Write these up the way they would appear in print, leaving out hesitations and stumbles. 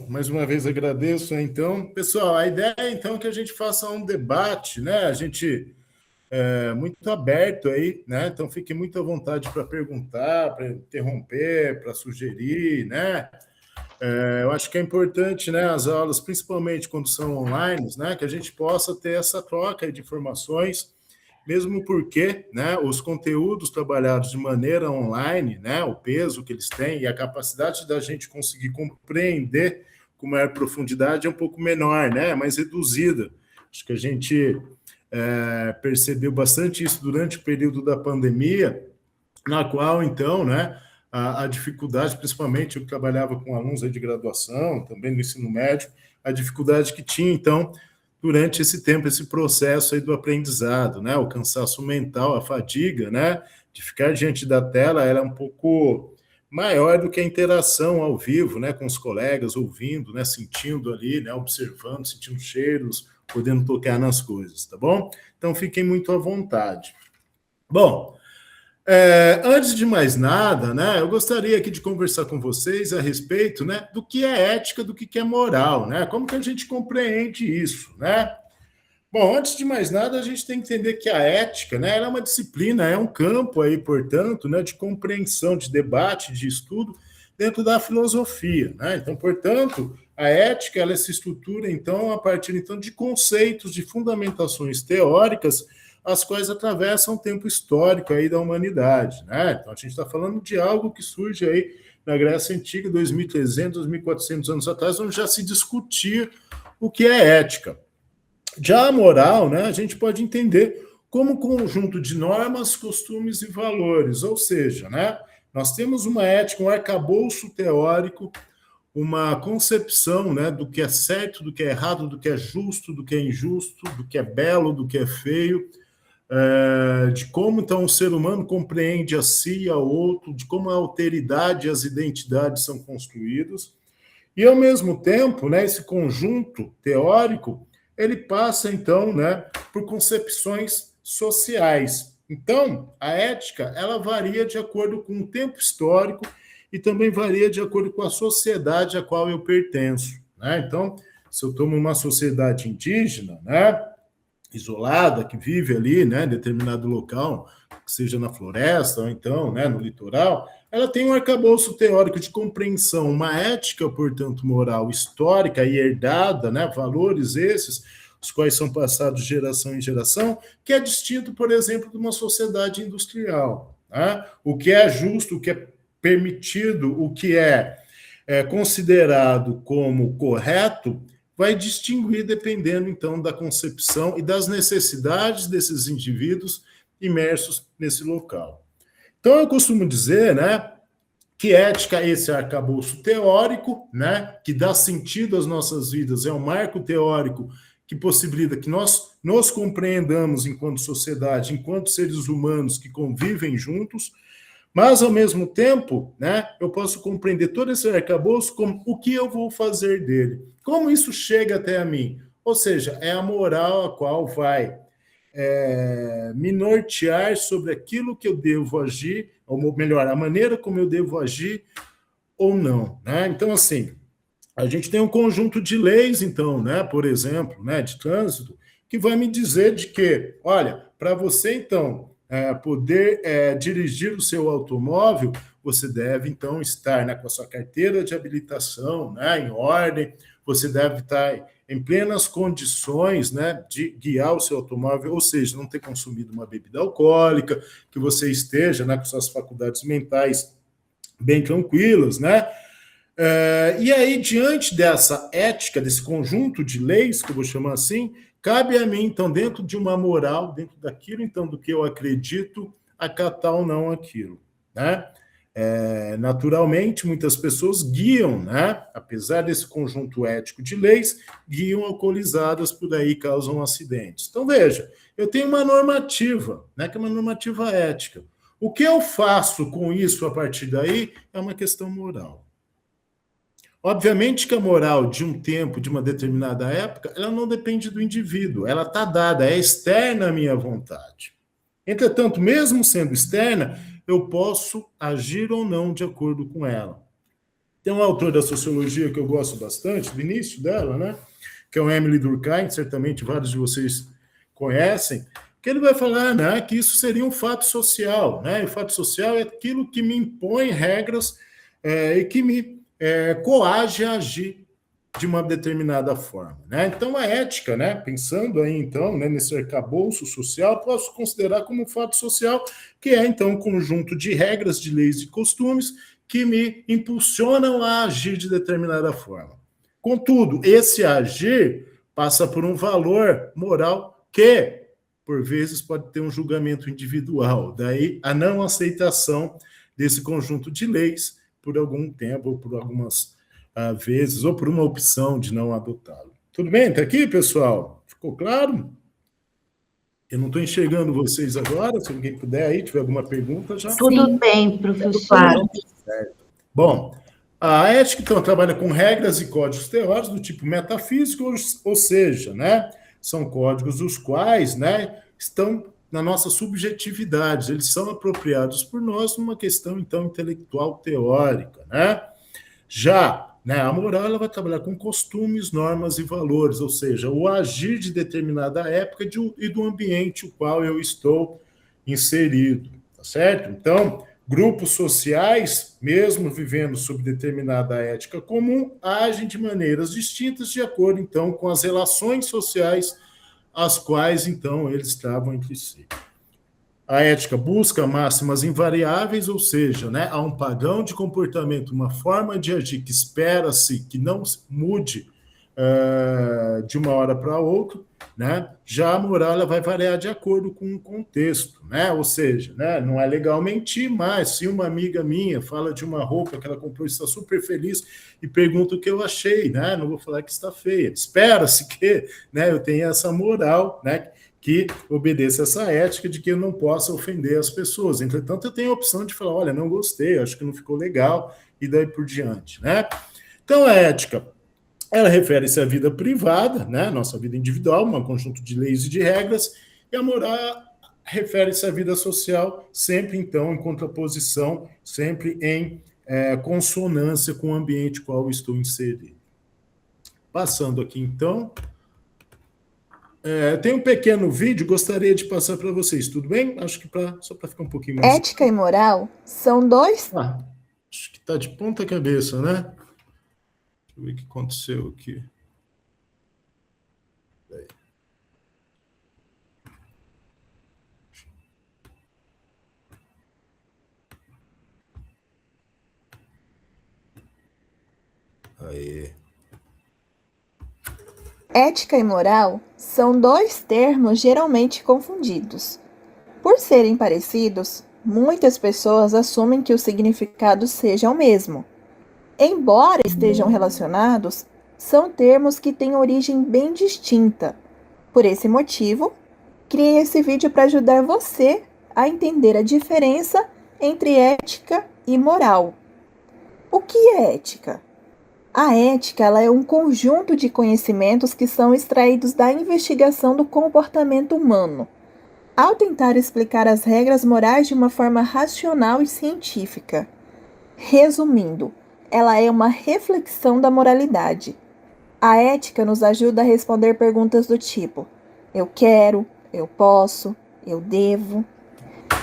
mais uma vez agradeço, então. Pessoal, a ideia então é que a gente faça um debate, né? A gente é muito aberto aí, né? Então fique muito à vontade para perguntar, para interromper, para sugerir, né? Eu acho que é importante, né, as aulas, principalmente quando são online, né, que a gente possa ter essa troca de informações, mesmo porque, né, os conteúdos trabalhados de maneira online, né, o peso que eles têm e a capacidade da gente conseguir compreender com maior profundidade é um pouco menor, né, mais reduzida. Acho que a gente percebeu bastante isso durante o período da pandemia, na qual, então, né, a dificuldade, principalmente eu que trabalhava com alunos de graduação, também no ensino médio, a dificuldade que tinha, então, durante esse tempo, esse processo aí do aprendizado, né, o cansaço mental, a fadiga, né, de ficar diante da tela, era um pouco maior do que a interação ao vivo, né, com os colegas, ouvindo, né, sentindo ali, né, observando, sentindo cheiros, podendo tocar nas coisas, tá bom? Então, fiquem muito à vontade. Bom, antes de mais nada, né, eu gostaria aqui de conversar com vocês a respeito, né, do que é ética, do que é moral, né? Como que a gente compreende isso, né? Bom, antes de mais nada, a gente tem que entender que a ética, né, ela é uma disciplina, é um campo aí, portanto, né, de compreensão, de debate, de estudo dentro da filosofia, né? Então, portanto, a ética ela se estrutura então a partir então de conceitos, de fundamentações teóricas as quais atravessam o tempo histórico aí da humanidade, né? Então a gente está falando de algo que surge aí na Grécia Antiga, 2.300, 2.400 anos atrás, onde já se discutia o que é ética. Já a moral, né, a gente pode entender como conjunto de normas, costumes e valores, ou seja, né, nós temos uma ética, um arcabouço teórico, uma concepção, né, do que é certo, do que é errado, do que é justo, do que é injusto, do que é belo, do que é feio, de como então o ser humano compreende a si e ao outro, de como a alteridade e as identidades são construídos, e ao mesmo tempo, né, esse conjunto teórico, ele passa então, né, por concepções sociais. Então, a ética, ela varia de acordo com o tempo histórico e também varia de acordo com a sociedade a qual eu pertenço, né? Então, se eu tomo uma sociedade indígena, né, isolada, que vive ali, né, em determinado local, seja na floresta ou então, né, no litoral, ela tem um arcabouço teórico de compreensão, uma ética, portanto, moral histórica e herdada, né, valores esses, os quais são passados de geração em geração, que é distinto, por exemplo, de uma sociedade industrial, né? O que é justo, o que é permitido, o que é considerado como correto, vai distinguir dependendo, então, da concepção e das necessidades desses indivíduos imersos nesse local. Então, eu costumo dizer, né, que ética é esse arcabouço teórico, né, que dá sentido às nossas vidas, é um marco teórico que possibilita que nós nos compreendamos enquanto sociedade, enquanto seres humanos que convivem juntos, mas, ao mesmo tempo, né, eu posso compreender todo esse arcabouço como o que eu vou fazer dele. Como isso chega até a mim? Ou seja, é a moral a qual vai me nortear sobre aquilo que eu devo agir, ou melhor, a maneira como eu devo agir ou não, né? Então, assim, a gente tem um conjunto de leis, então, né, por exemplo, né, de trânsito, que vai me dizer de que, olha, para você, então, poder dirigir o seu automóvel, você deve, então, estar, né, com a sua carteira de habilitação, né, em ordem, você deve estar em plenas condições, né, de guiar o seu automóvel, ou seja, não ter consumido uma bebida alcoólica, que você esteja, né, com suas faculdades mentais bem tranquilas, né? E aí, diante dessa ética, desse conjunto de leis, que eu vou chamar assim, cabe a mim, então, dentro de uma moral, dentro daquilo, então, do que eu acredito, acatar ou não aquilo, né? Naturalmente, muitas pessoas guiam, né? Apesar desse conjunto ético de leis, guiam alcoolizadas por aí, causam acidentes. Então, veja, eu tenho uma normativa, né? Que é uma normativa ética. O que eu faço com isso a partir daí é uma questão moral. Obviamente que a moral de um tempo, de uma determinada época, ela não depende do indivíduo, ela está dada, é externa à minha vontade. Entretanto, mesmo sendo externa, eu posso agir ou não de acordo com ela. Tem um autor da sociologia que eu gosto bastante, do início dela, né? Que é o Emile Durkheim, certamente vários de vocês conhecem, que ele vai falar, né, que isso seria um fato social, né? E o fato social é aquilo que me impõe regras e que me coage a agir de uma determinada forma, né? Então a ética, né, pensando aí então, né, nesse arcabouço social, posso considerar como um fato social que é então um conjunto de regras, de leis e costumes que me impulsionam a agir de determinada forma. Contudo, esse agir passa por um valor moral que, por vezes, pode ter um julgamento individual. Daí a não aceitação desse conjunto de leis por algum tempo, ou por algumas vezes, ou por uma opção de não adotá-lo. Tudo bem? Está aqui, pessoal? Ficou claro? Eu não estou enxergando vocês agora. Se alguém puder aí, tiver alguma pergunta, já. Tudo bem, professor. Claro. Certo. Bom, a ética, então, trabalha com regras e códigos teóricos do tipo metafísico, ou seja, né, são códigos os quais, né, estão na nossa subjetividade, eles são apropriados por nós numa questão, então, intelectual teórica, né? Já, né, a moral ela vai trabalhar com costumes, normas e valores, ou seja, o agir de determinada época e do ambiente o qual eu estou inserido, tá certo? Então, grupos sociais, mesmo vivendo sob determinada ética comum, agem de maneiras distintas de acordo, então, com as relações sociais as quais, então, eles travam entre si. A ética busca máximas invariáveis, ou seja, né, há um padrão de comportamento, uma forma de agir que espera-se que não mude de uma hora para outra, né? Já a moral ela vai variar de acordo com o contexto, né? Ou seja, né, não é legal mentir, mas se uma amiga minha fala de uma roupa que ela comprou e está super feliz e pergunta o que eu achei, né? Não vou falar que está feia. Espera-se que, né, eu tenha essa moral, né? Que obedeça essa ética de que eu não possa ofender as pessoas. Entretanto, eu tenho a opção de falar, olha, não gostei, acho que não ficou legal, e daí por diante, né? Então, a ética, ela refere-se à vida privada, né? Nossa vida individual, um conjunto de leis e de regras, e a moral refere-se à vida social, sempre, então, em contraposição, sempre em consonância com o ambiente qual estou inserido. Passando aqui, então... tem um pequeno vídeo, gostaria de passar para vocês, tudo bem? Acho que só para ficar um pouquinho mais... Ética e moral são dois... acho que está de ponta cabeça, né? Deixa eu ver o que aconteceu aqui. Aí. Ética e moral são dois termos geralmente confundidos. Por serem parecidos, muitas pessoas assumem que o significado seja o mesmo. Embora estejam relacionados, são termos que têm origem bem distinta. Por esse motivo, criei esse vídeo para ajudar você a entender a diferença entre ética e moral. O que é ética? A ética ela é um conjunto de conhecimentos que são extraídos da investigação do comportamento humano, ao tentar explicar as regras morais de uma forma racional e científica. Resumindo, ela é uma reflexão da moralidade. A ética nos ajuda a responder perguntas do tipo: eu quero, eu posso, eu devo.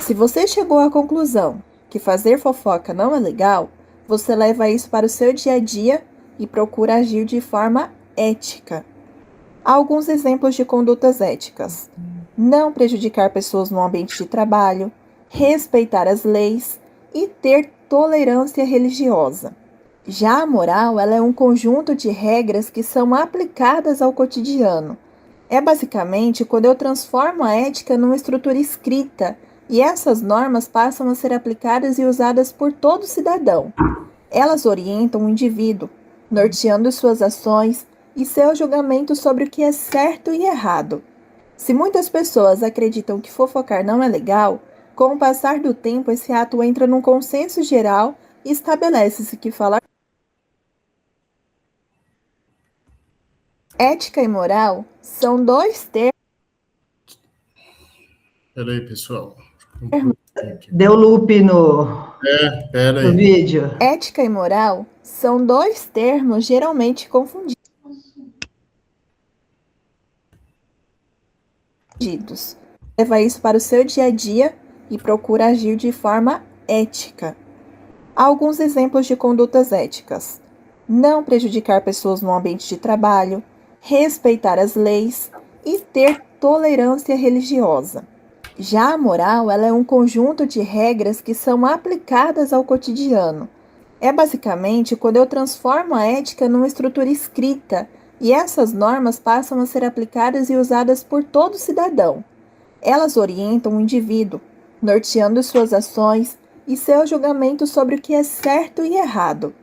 Se você chegou à conclusão que fazer fofoca não é legal, você leva isso para o seu dia a dia e procura agir de forma ética. Há alguns exemplos de condutas éticas: não prejudicar pessoas no ambiente de trabalho, respeitar as leis e ter tolerância religiosa. Já a moral, ela é um conjunto de regras que são aplicadas ao cotidiano. É basicamente quando eu transformo a ética numa estrutura escrita e essas normas passam a ser aplicadas e usadas por todo cidadão. Elas orientam o indivíduo, norteando suas ações e seu julgamento sobre o que é certo e errado. Se muitas pessoas acreditam que fofocar não é legal, com o passar do tempo esse ato entra num consenso geral e estabelece-se que falar... Ética e moral são dois termos... Peraí, pessoal. Deu loop Pera no aí. vídeo. Ética e moral são dois termos geralmente confundidos. Leva isso para o seu dia a dia e procura agir de forma ética. Há alguns exemplos de condutas éticas: não prejudicar pessoas no ambiente de trabalho, respeitar as leis e ter tolerância religiosa. Já a moral, ela é um conjunto de regras que são aplicadas ao cotidiano. É basicamente quando eu transformo a ética numa estrutura escrita e essas normas passam a ser aplicadas e usadas por todo cidadão. Elas orientam o indivíduo, norteando suas ações e seu julgamento sobre o que é certo e errado.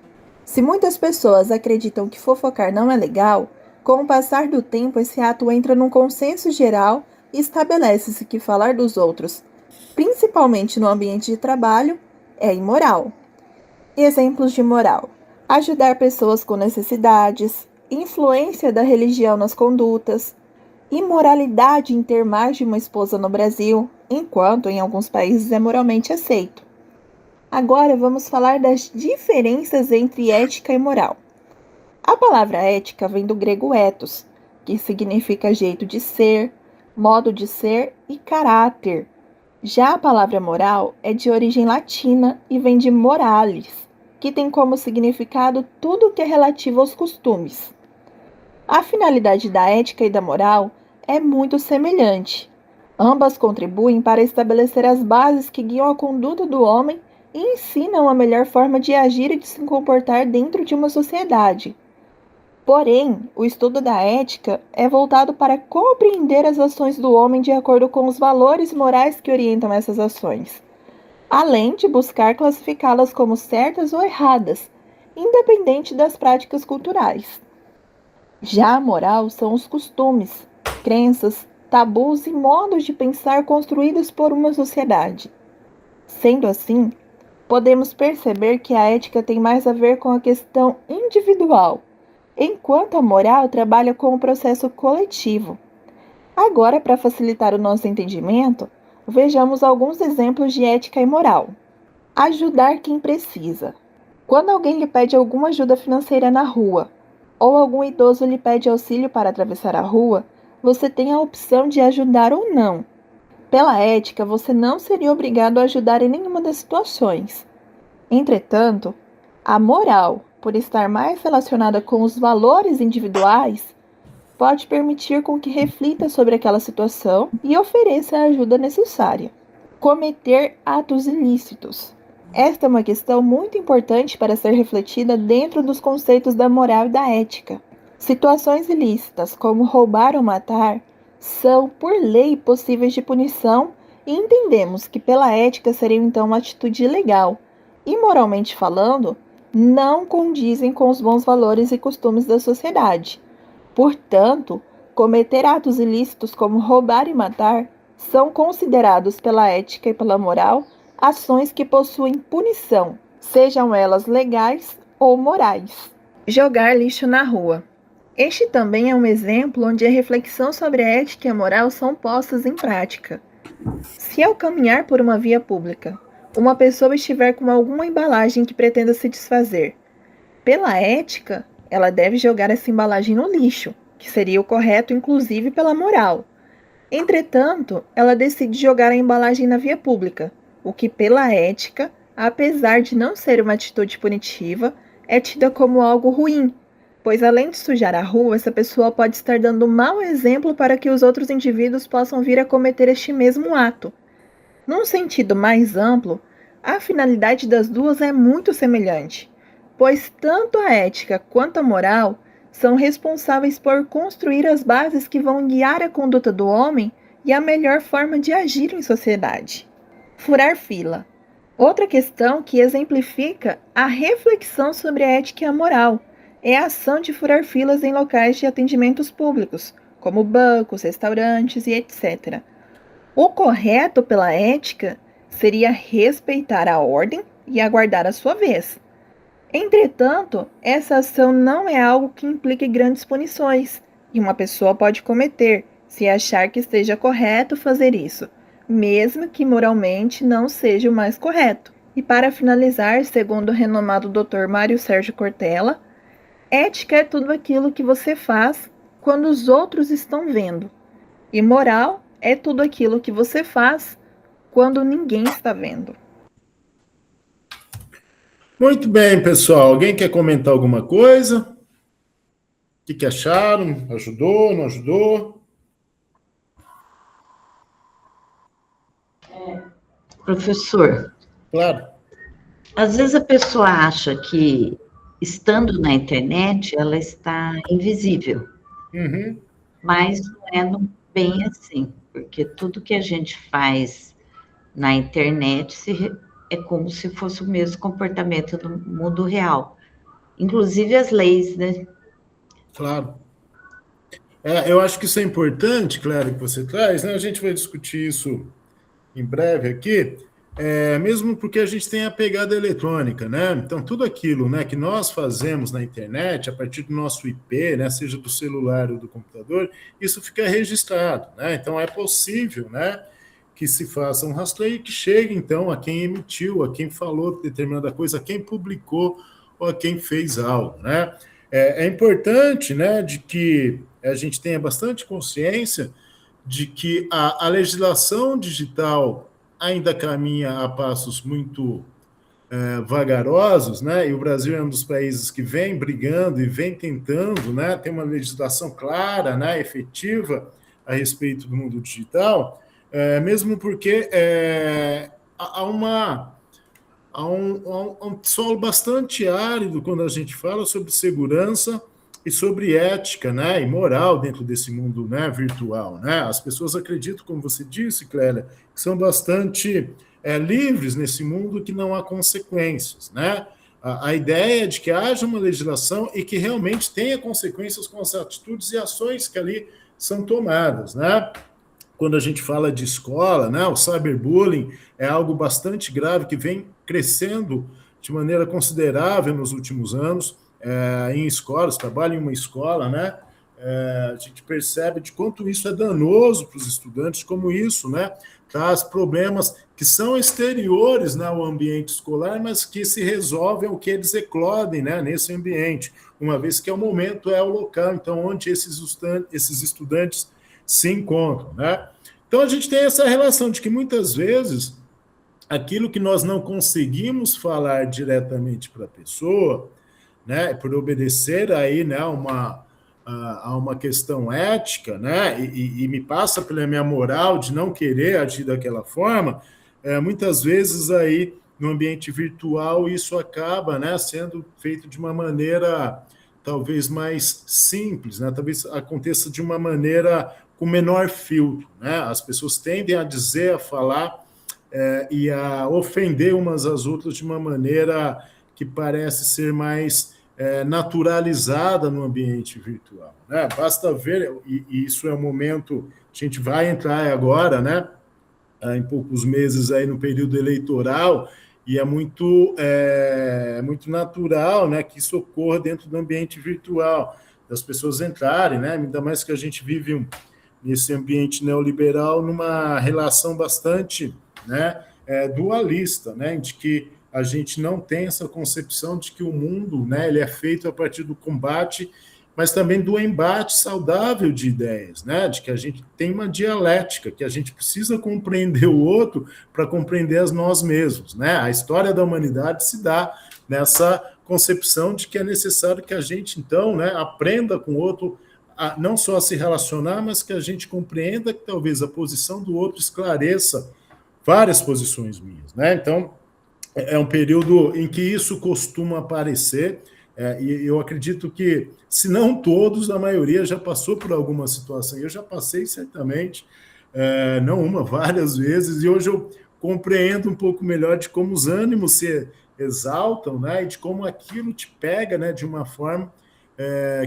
Se muitas pessoas acreditam que fofocar não é legal, com o passar do tempo esse ato entra num consenso geral e estabelece-se que falar dos outros, principalmente no ambiente de trabalho, é imoral. Exemplos de moral: ajudar pessoas com necessidades, influência da religião nas condutas, imoralidade em ter mais de uma esposa no Brasil, enquanto em alguns países é moralmente aceito. Agora vamos falar das diferenças entre ética e moral. A palavra ética vem do grego ethos, que significa jeito de ser, modo de ser e caráter. Já a palavra moral é de origem latina e vem de moralis, que tem como significado tudo o que é relativo aos costumes. A finalidade da ética e da moral é muito semelhante. Ambas contribuem para estabelecer as bases que guiam a conduta do homem e ensinam a melhor forma de agir e de se comportar dentro de uma sociedade. Porém, o estudo da ética é voltado para compreender as ações do homem de acordo com os valores morais que orientam essas ações, além de buscar classificá-las como certas ou erradas, independente das práticas culturais. Já a moral são os costumes, crenças, tabus e modos de pensar construídos por uma sociedade. Sendo assim, podemos perceber que a ética tem mais a ver com a questão individual, enquanto a moral trabalha com o processo coletivo. Agora, para facilitar o nosso entendimento, vejamos alguns exemplos de ética e moral. Ajudar quem precisa. Quando alguém lhe pede alguma ajuda financeira na rua, ou algum idoso lhe pede auxílio para atravessar a rua, você tem a opção de ajudar ou não. Pela ética, você não seria obrigado a ajudar em nenhuma das situações. Entretanto, a moral, por estar mais relacionada com os valores individuais, pode permitir com que reflita sobre aquela situação e ofereça a ajuda necessária. Cometer atos ilícitos. Esta é uma questão muito importante para ser refletida dentro dos conceitos da moral e da ética. Situações ilícitas, como roubar ou matar, são, por lei, possíveis de punição e entendemos que, pela ética, seriam então uma atitude ilegal e, moralmente falando, não condizem com os bons valores e costumes da sociedade. Portanto, cometer atos ilícitos como roubar e matar são considerados pela ética e pela moral ações que possuem punição, sejam elas legais ou morais. Jogar lixo na rua. Este também é um exemplo onde a reflexão sobre a ética e a moral são postas em prática. Se ao caminhar por uma via pública, uma pessoa estiver com alguma embalagem que pretenda se desfazer, pela ética, ela deve jogar essa embalagem no lixo, que seria o correto, inclusive pela moral. Entretanto, ela decide jogar a embalagem na via pública, o que, pela ética, apesar de não ser uma atitude punitiva, é tida como algo ruim, pois além de sujar a rua, essa pessoa pode estar dando um mau exemplo para que os outros indivíduos possam vir a cometer este mesmo ato. Num sentido mais amplo, a finalidade das duas é muito semelhante, pois tanto a ética quanto a moral são responsáveis por construir as bases que vão guiar a conduta do homem e a melhor forma de agir em sociedade. Furar fila. Outra questão que exemplifica a reflexão sobre a ética e a moral é a ação de furar filas em locais de atendimentos públicos, como bancos, restaurantes e etc. O correto pela ética seria respeitar a ordem e aguardar a sua vez. Entretanto, essa ação não é algo que implique grandes punições, e uma pessoa pode cometer, se achar que esteja correto fazer isso, mesmo que moralmente não seja o mais correto. E para finalizar, segundo o renomado Dr. Mário Sérgio Cortella, ética é tudo aquilo que você faz quando os outros estão vendo. E moral é tudo aquilo que você faz quando ninguém está vendo. Muito bem, pessoal. Alguém quer comentar alguma coisa? O que acharam? Ajudou, não ajudou? Professor, Claro. às vezes a pessoa acha que, estando na internet, ela está invisível, Uhum. mas não é bem assim, porque tudo que a gente faz na internet é como se fosse o mesmo comportamento no mundo real, inclusive as leis, né? Claro. Eu acho que isso é importante, claro, que você traz, né? A gente vai discutir isso em breve aqui, mesmo porque a gente tem a pegada eletrônica, né? Então, tudo aquilo, né, que nós fazemos na internet, a partir do nosso IP, né, seja do celular ou do computador, isso fica registrado, né? Então, é possível, né, que se faça um rastreio e que chegue, então, a quem emitiu, a quem falou determinada coisa, a quem publicou ou a quem fez algo, né? É importante, né, de que a gente tenha bastante consciência de que a legislação digital ainda caminha a passos muito vagarosos, né? E o Brasil é um dos países que vem brigando e vem tentando, né, ter uma legislação clara, né, efetiva a respeito do mundo digital, mesmo porque há uma há um solo bastante árido quando a gente fala sobre segurança e sobre ética, né, e moral dentro desse mundo, né, virtual, né? As pessoas acreditam, como você disse, Clélia, que são bastante livres nesse mundo, que não há consequências, né? A ideia é de que haja uma legislação e que realmente tenha consequências com as atitudes e ações que ali são tomadas, né? Quando a gente fala de escola, né, o cyberbullying é algo bastante grave que vem crescendo de maneira considerável nos últimos anos em escolas, trabalho em uma escola, né? A gente percebe de quanto isso é danoso para os estudantes, como isso, né, traz problemas que são exteriores, né, ao ambiente escolar, mas que se resolvem o que eles eclodem, né, nesse ambiente, uma vez que é o momento, é o local, então, onde esses estudantes se encontram, né? Então a gente tem essa relação de que muitas vezes aquilo que nós não conseguimos falar diretamente para a pessoa, né, por obedecer aí, né, a uma questão ética, né, e me passa pela minha moral de não querer agir daquela forma, muitas vezes aí no ambiente virtual isso acaba, né, sendo feito de uma maneira talvez mais simples, né, talvez aconteça de uma maneira com menor filtro, né, as pessoas tendem a dizer, a falar e a ofender umas às outras de uma maneira que parece ser mais naturalizada no ambiente virtual, né? Basta ver, e isso é um momento, a gente vai entrar agora, né, em poucos meses aí no período eleitoral, e muito natural, né, que isso ocorra dentro do ambiente virtual, das pessoas entrarem, né, ainda mais que a gente vive nesse ambiente neoliberal numa relação bastante, né, dualista, né, de que a gente não tem essa concepção de que o mundo, né, ele é feito a partir do combate, mas também do embate saudável de ideias, né, de que a gente tem uma dialética, que a gente precisa compreender o outro para compreender as nós mesmos, né? A história da humanidade se dá nessa concepção de que é necessário que a gente, então, né, aprenda com o outro não só a se relacionar, mas que a gente compreenda que talvez a posição do outro esclareça várias posições minhas, né? Então, é um período em que isso costuma aparecer, e eu acredito que, se não todos, a maioria já passou por alguma situação. Eu já passei, certamente, não uma, várias vezes, e hoje eu compreendo um pouco melhor de como os ânimos se exaltam, né, e de como aquilo te pega, né, de uma forma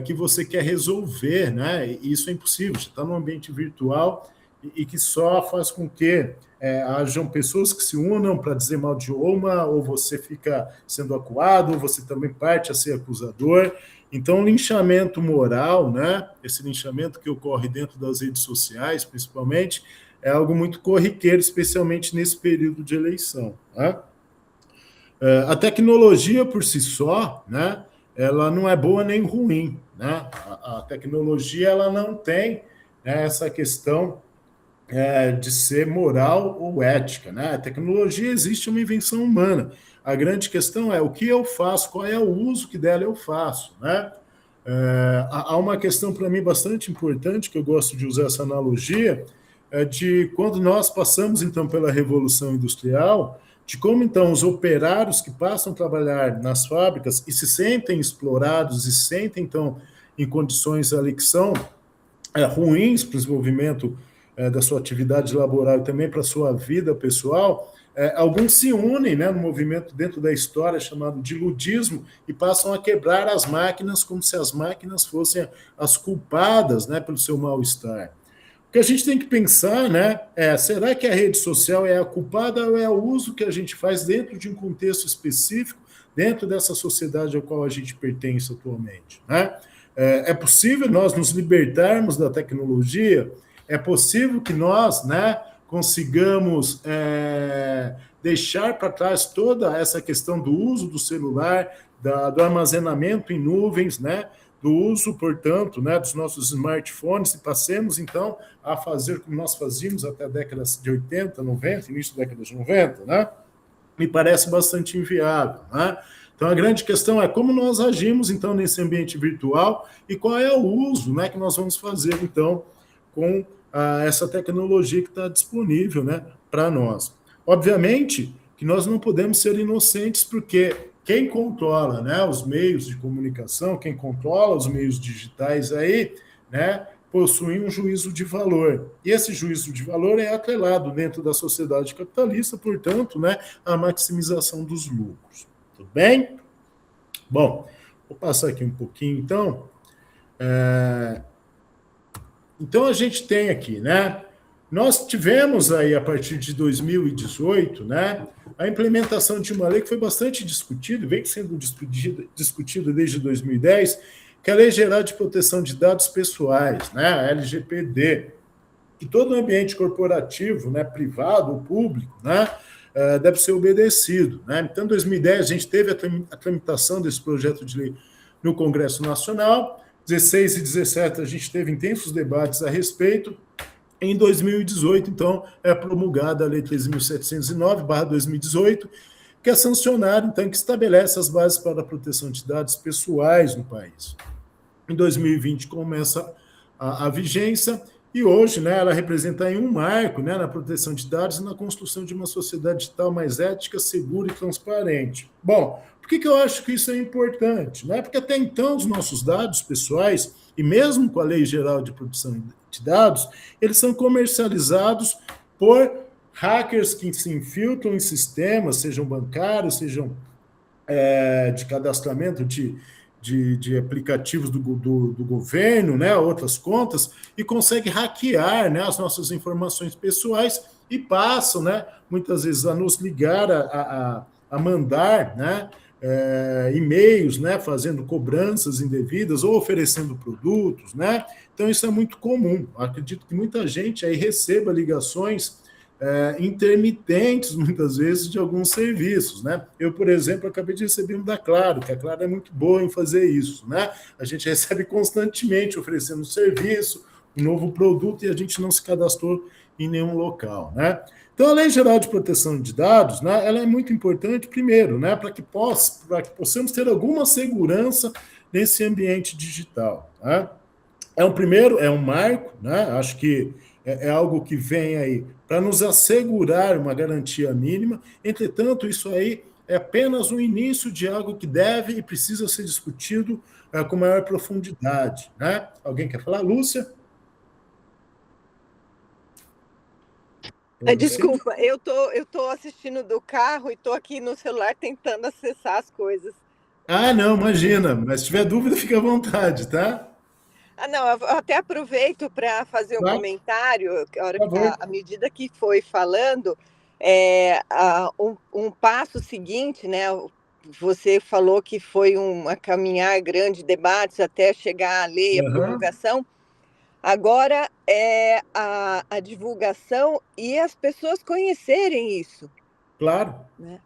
que você quer resolver, né? E isso é impossível, você está num ambiente virtual e que só faz com que hajam pessoas que se unam para dizer mal de uma, ou você fica sendo acuado, ou você também parte a ser acusador. Então, o linchamento moral, né? Esse linchamento que ocorre dentro das redes sociais, principalmente, é algo muito corriqueiro, especialmente nesse período de eleição. Né? A tecnologia por si só, né, ela não é boa nem ruim. Né? A tecnologia ela não tem, né, essa questão de ser moral ou ética. Né? A tecnologia existe uma invenção humana. A grande questão é o que eu faço, qual é o uso que dela eu faço. Né? Há uma questão para mim bastante importante, que eu gosto de usar essa analogia, de quando nós passamos, então, pela Revolução Industrial, de como, então, os operários que passam a trabalhar nas fábricas e se sentem explorados e se sentem, então, em condições ali que são ruins para o desenvolvimento da sua atividade laboral e também para a sua vida pessoal, alguns se unem, né, no movimento dentro da história chamado de ludismo e passam a quebrar as máquinas como se as máquinas fossem as culpadas, né, pelo seu mal-estar. O que a gente tem que pensar, né, será que a rede social é a culpada ou é o uso que a gente faz dentro de um contexto específico, dentro dessa sociedade ao qual a gente pertence atualmente, né? É possível nós nos libertarmos da tecnologia? É possível que nós, né, consigamos deixar para trás toda essa questão do uso do celular, do armazenamento em nuvens, né, do uso, portanto, né, dos nossos smartphones e passemos, então, a fazer como nós fazíamos até a década de 80, 90, início da década de 90, né? Me parece bastante inviável, né? Então, a grande questão é como nós agimos, então, nesse ambiente virtual e qual é o uso, né, que nós vamos fazer, então, com essa tecnologia que está disponível, né, para nós. Obviamente que nós não podemos ser inocentes, porque quem controla, né, os meios de comunicação, quem controla os meios digitais aí, né, possui um juízo de valor. E esse juízo de valor é atrelado dentro da sociedade capitalista, portanto, né, à maximização dos lucros. Tudo bem? Bom, vou passar aqui um pouquinho, então. Então, a gente tem aqui, né? Nós tivemos aí, a partir de 2018, né, a implementação de uma lei que foi bastante discutida, vem sendo discutida desde 2010, que é a Lei Geral de Proteção de Dados Pessoais, né, a LGPD, que todo o ambiente corporativo, né, privado ou público, né, deve ser obedecido. Né? Então, em 2010, a gente teve a tramitação desse projeto de lei no Congresso Nacional, 16 e 17 a gente teve intensos debates a respeito. Em 2018, então, é promulgada a Lei 13.709/2018, que é sancionada, então, que estabelece as bases para a proteção de dados pessoais no país. Em 2020 começa a vigência e hoje, né, ela representa aí um marco, né, na proteção de dados e na construção de uma sociedade digital mais ética, segura e transparente. Bom, por que eu acho que isso é importante? Né? Porque até então os nossos dados pessoais, e mesmo com a Lei Geral de Proteção de Dados, eles são comercializados por hackers que se infiltram em sistemas, sejam bancários, sejam de cadastramento de aplicativos do governo, né, outras contas, e consegue hackear, né, as nossas informações pessoais e passam, né, muitas vezes a nos ligar, a mandar, né, e-mails, né, fazendo cobranças indevidas ou oferecendo produtos, né? Então isso é muito comum. Acredito que muita gente aí receba ligações intermitentes, muitas vezes, de alguns serviços, né? Eu, por exemplo, acabei de receber um da Claro, que a Claro é muito boa em fazer isso, né? A gente recebe constantemente oferecendo serviço, um novo produto, e a gente não se cadastrou em nenhum local, né? Então, a Lei Geral de Proteção de Dados, né, ela é muito importante, primeiro, né, para que possamos ter alguma segurança nesse ambiente digital. Né? É um marco, né, acho que é algo que vem aí para nos assegurar uma garantia mínima. Entretanto, isso aí é apenas o início de algo que deve e precisa ser discutido com maior profundidade. Né? Alguém quer falar? Lúcia? Desculpa, eu tô assistindo do carro e tô aqui no celular tentando acessar as coisas. Ah, não, imagina. Mas se tiver dúvida, fica à vontade, tá? Não, eu até aproveito para fazer um Vai, comentário, por favor. à medida que foi falando, um passo seguinte, né? Você falou que foi uma caminhar grande, debates até chegar à lei, à Aham. promulgação. Agora é a divulgação e as pessoas conhecerem isso, Claro. né?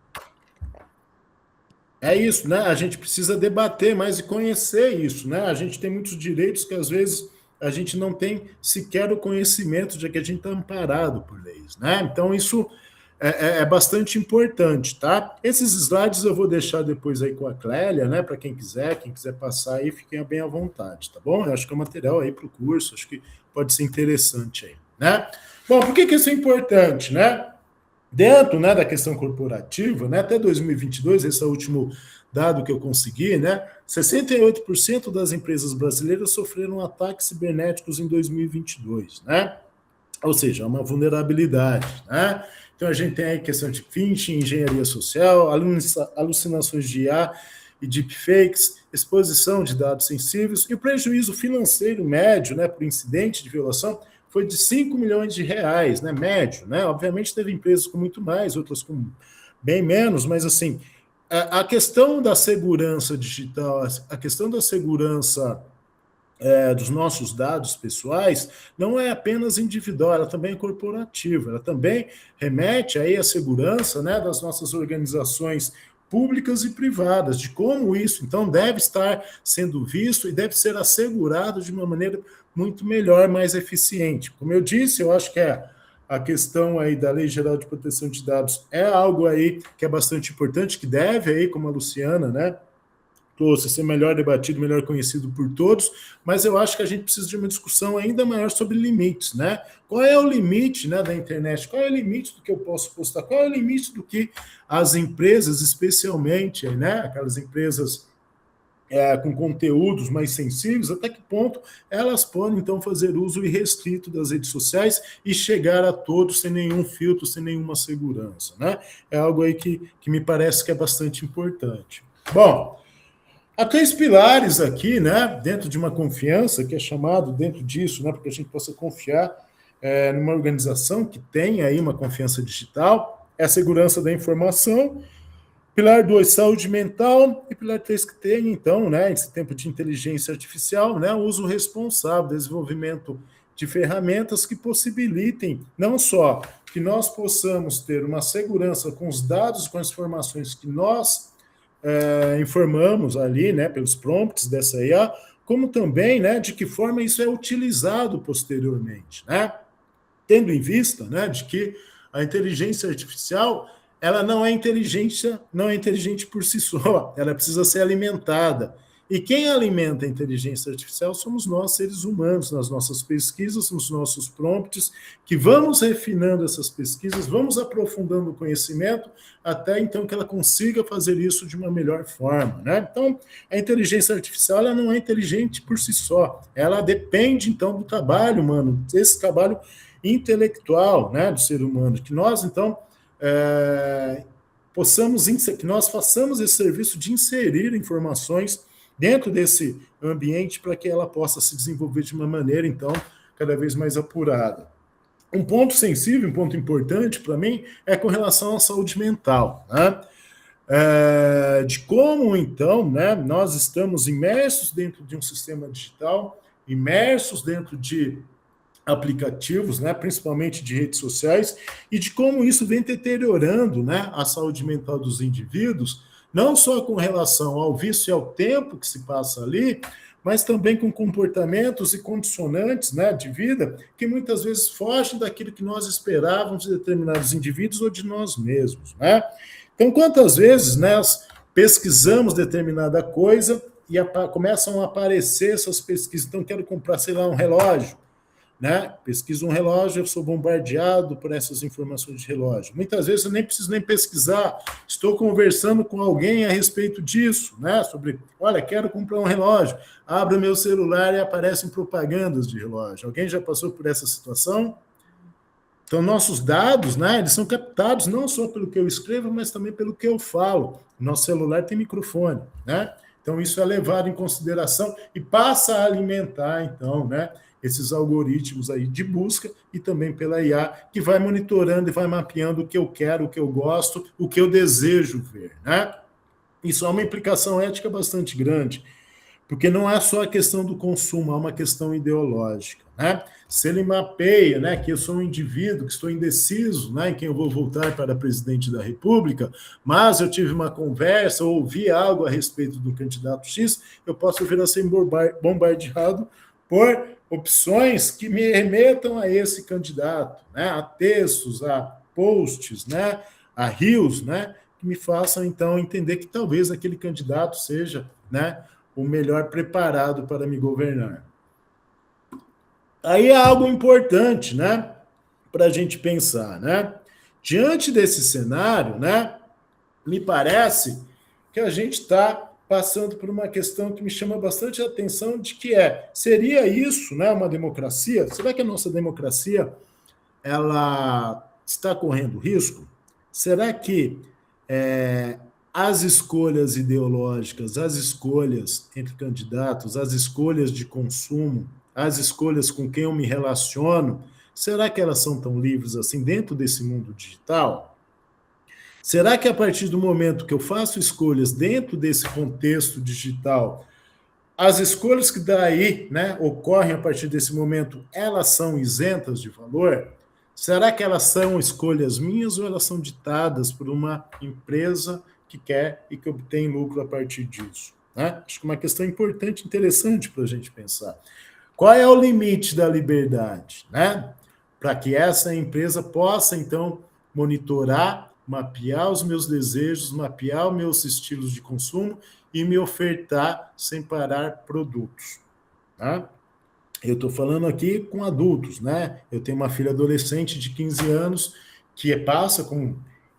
É isso, né? A gente precisa debater mais e conhecer isso, né? A gente tem muitos direitos que às vezes a gente não tem sequer o conhecimento de que a gente está amparado por leis, né? Então isso é bastante importante, tá? Esses slides eu vou deixar depois aí com a Clélia, né? Para quem quiser passar aí, fiquem bem à vontade, tá bom? Eu acho que é um material aí para o curso, acho que pode ser interessante aí, né? Bom, por que isso é importante, né? Dentro, né, da questão corporativa, né, até 2022, esse é o último dado que eu consegui, né, 68% das empresas brasileiras sofreram ataques cibernéticos em 2022, né, ou seja, uma vulnerabilidade, né. Então a gente tem aí questão de phishing, engenharia social, alucinações de IA e deepfakes, exposição de dados sensíveis e o prejuízo financeiro médio, né, por incidente de violação foi de 5 milhões de reais, né, médio, né? Obviamente teve empresas com muito mais, outras com bem menos, mas assim, a questão da segurança digital, a questão da segurança dos nossos dados pessoais não é apenas individual, ela também é corporativa, ela também remete aí à segurança, né, das nossas organizações públicas e privadas, de como isso, então, deve estar sendo visto e deve ser assegurado de uma maneira muito melhor, mais eficiente. Como eu disse, eu acho que a questão aí da Lei Geral de Proteção de Dados é algo aí que é bastante importante, que deve aí, como a Luciana, né, trouxe, ser melhor debatido, melhor conhecido por todos, mas eu acho que a gente precisa de uma discussão ainda maior sobre limites, né? Qual é o limite, né, da internet? Qual é o limite do que eu posso postar? Qual é o limite do que as empresas, especialmente, né, aquelas empresas com conteúdos mais sensíveis, até que ponto elas podem, então, fazer uso irrestrito das redes sociais e chegar a todos sem nenhum filtro, sem nenhuma segurança, né? É algo aí que me parece que é bastante importante. Bom, há 3 pilares aqui, né, dentro de uma confiança, que é chamado dentro disso, né, para que a gente possa confiar numa organização que tem aí uma confiança digital, é a segurança da informação, pilar 2, saúde mental, e pilar 3 que tem, então, né, esse tempo de inteligência artificial, né, o uso responsável, desenvolvimento de ferramentas que possibilitem não só que nós possamos ter uma segurança com os dados, com as informações que nós informamos ali, né, pelos prompts dessa IA, como também, né, de que forma isso é utilizado posteriormente, né, tendo em vista, né, de que a inteligência artificial ela não é inteligente por si só, ela precisa ser alimentada. E quem alimenta a inteligência artificial somos nós, seres humanos, nas nossas pesquisas, nos nossos prompts, que vamos refinando essas pesquisas, vamos aprofundando o conhecimento, até então que ela consiga fazer isso de uma melhor forma, né? Então, a inteligência artificial ela não é inteligente por si só, ela depende, então, do trabalho humano, desse trabalho intelectual, né, do ser humano, que nós, então, que nós façamos esse serviço de inserir informações dentro desse ambiente para que ela possa se desenvolver de uma maneira, então, cada vez mais apurada. Um ponto sensível, um ponto importante para mim é com relação à saúde mental, né? De como, então, né, nós estamos imersos dentro de um sistema digital, imersos dentro de aplicativos, né, principalmente de redes sociais, e de como isso vem deteriorando, né, a saúde mental dos indivíduos, não só com relação ao vício e ao tempo que se passa ali, mas também com comportamentos e condicionantes, né, de vida que muitas vezes fogem daquilo que nós esperávamos de determinados indivíduos ou de nós mesmos, né? Então, quantas vezes, né, nós pesquisamos determinada coisa e começam a aparecer essas pesquisas, então quero comprar, sei lá, um relógio, né? Pesquiso um relógio, eu sou bombardeado por essas informações de relógio. Muitas vezes eu nem preciso nem pesquisar, estou conversando com alguém a respeito disso, né? Sobre, olha, quero comprar um relógio, abro meu celular e aparecem propagandas de relógio. Alguém já passou por essa situação? Então, nossos dados, né, eles são captados não só pelo que eu escrevo, mas também pelo que eu falo. Nosso celular tem microfone, né? Então, isso é levado em consideração e passa a alimentar, então, né, esses algoritmos aí de busca e também pela IA, que vai monitorando e vai mapeando o que eu quero, o que eu gosto, o que eu desejo ver, né? Isso é uma implicação ética bastante grande, Porque não é só a questão do consumo, é uma questão ideológica, né? Se ele mapeia, né, que eu sou um indivíduo, que estou indeciso, né, em quem eu vou votar para presidente da República, mas eu tive uma conversa, ou ouvi algo a respeito do candidato X, eu posso vir a ser bombardeado por opções que me remetam a esse candidato, né, a textos, a posts, né, a reels, né, que me façam, então, entender que talvez aquele candidato seja, né, o melhor preparado para me governar. Aí é algo importante, né, para a gente pensar, né? Diante desse cenário, né, me parece que a gente está passando por uma questão que me chama bastante a atenção, de que seria isso, né, uma democracia? Será que a nossa democracia ela está correndo risco? Será que as escolhas ideológicas, as escolhas entre candidatos, as escolhas de consumo, as escolhas com quem eu me relaciono, será que elas são tão livres assim dentro desse mundo digital? Será que a partir do momento que eu faço escolhas dentro desse contexto digital, as escolhas que daí, né, ocorrem a partir desse momento, elas são isentas de valor? Será que elas são escolhas minhas ou elas são ditadas por uma empresa que quer e que obtém lucro a partir disso? Né? Acho que é uma questão importante, interessante para a gente pensar. Qual é o limite da liberdade, né? Para que essa empresa possa, então, monitorar, mapear os meus desejos, mapear os meus estilos de consumo e me ofertar sem parar produtos. Tá? Eu estou falando aqui com adultos, né? Eu tenho uma filha adolescente de 15 anos que passa com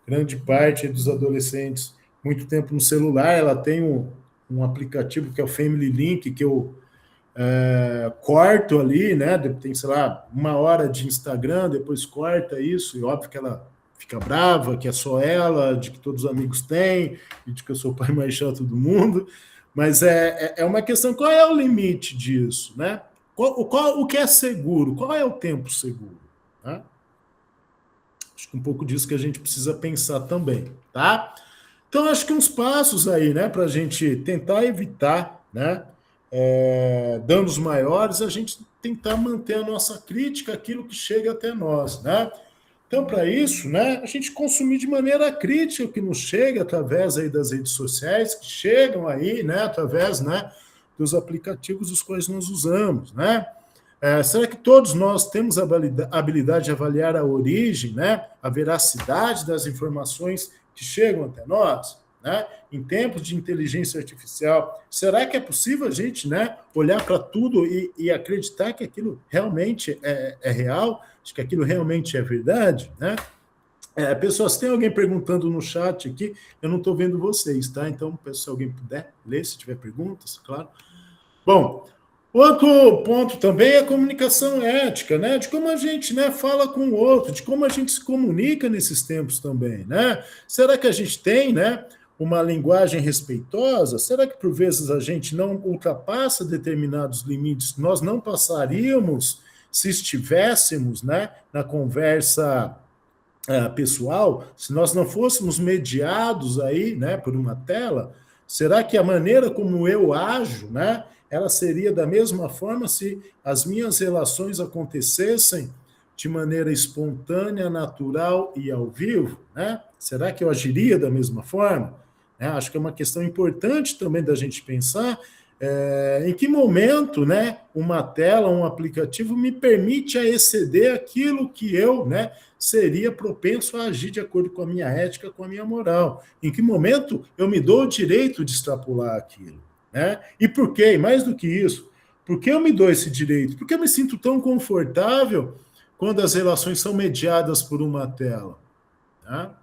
grande parte dos adolescentes muito tempo no celular. Ela tem um aplicativo que é o Family Link, que eu corto ali, né? Tem, sei lá, 1 hora de Instagram, depois corta isso, e óbvio que ela fica brava, que é só ela, de que todos os amigos têm, e de que eu sou o pai mais chato do mundo, mas é uma questão, qual é o limite disso, né? O que é seguro? Qual é o tempo seguro? Né? Acho que um pouco disso que a gente precisa pensar também, tá? Então, acho que uns passos aí, né, para a gente tentar evitar, né, danos maiores, a gente tentar manter a nossa crítica, aquilo que chega até nós, né? Então, para isso, né, a gente consumir de maneira crítica o que nos chega através aí das redes sociais, que chegam aí, né, através, né, dos aplicativos os quais nós usamos, né? Será que todos nós temos a habilidade de avaliar a origem, né, a veracidade das informações que chegam até nós? Né? Em tempos de inteligência artificial, será que é possível a gente, né, olhar para tudo e acreditar que aquilo realmente é real, de que aquilo realmente é verdade? Né? Pessoas, tem alguém perguntando no chat aqui, eu não estou vendo vocês, tá? Então, se alguém puder ler, se tiver perguntas, claro. Bom, outro ponto também é a comunicação ética, né? De como a gente, né, fala com o outro, de como a gente se comunica nesses tempos também, né? Será que a gente tem, né, uma linguagem respeitosa? Será que, por vezes, a gente não ultrapassa determinados limites? Nós não passaríamos se estivéssemos, né, na conversa pessoal, se nós não fôssemos mediados aí, né, por uma tela? Será que a maneira como eu ajo, né, ela seria da mesma forma se as minhas relações acontecessem de maneira espontânea, natural e ao vivo? Né? Será que eu agiria da mesma forma? Acho que é uma questão importante também da gente pensar em que momento, né, uma tela, um aplicativo me permite a exceder aquilo que eu, né, seria propenso a agir de acordo com a minha ética, com a minha moral. Em que momento eu me dou o direito de extrapolar aquilo? Né? E por quê? Mais do que isso, por que eu me dou esse direito? Porque eu me sinto tão confortável quando as relações são mediadas por uma tela. Tá?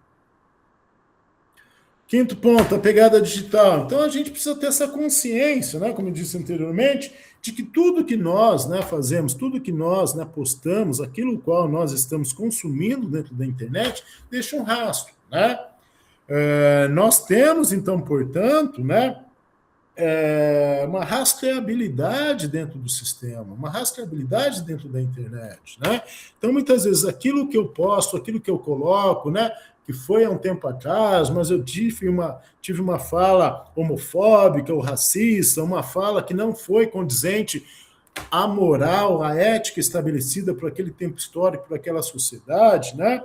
Quinto ponto, a pegada digital. Então, a gente precisa ter essa consciência, né, como eu disse anteriormente, de que tudo que nós, né, fazemos, tudo que nós, né, postamos, aquilo qual nós estamos consumindo dentro da internet, deixa um rastro. Né? Nós temos, então, portanto, né, uma rastreabilidade dentro do sistema, uma rastreabilidade dentro da internet, né? Então, muitas vezes, aquilo que eu posto, aquilo que eu coloco, né, que foi há um tempo atrás, mas eu tive uma fala homofóbica ou racista, uma fala que não foi condizente à moral, à ética estabelecida por aquele tempo histórico, por aquela sociedade, né?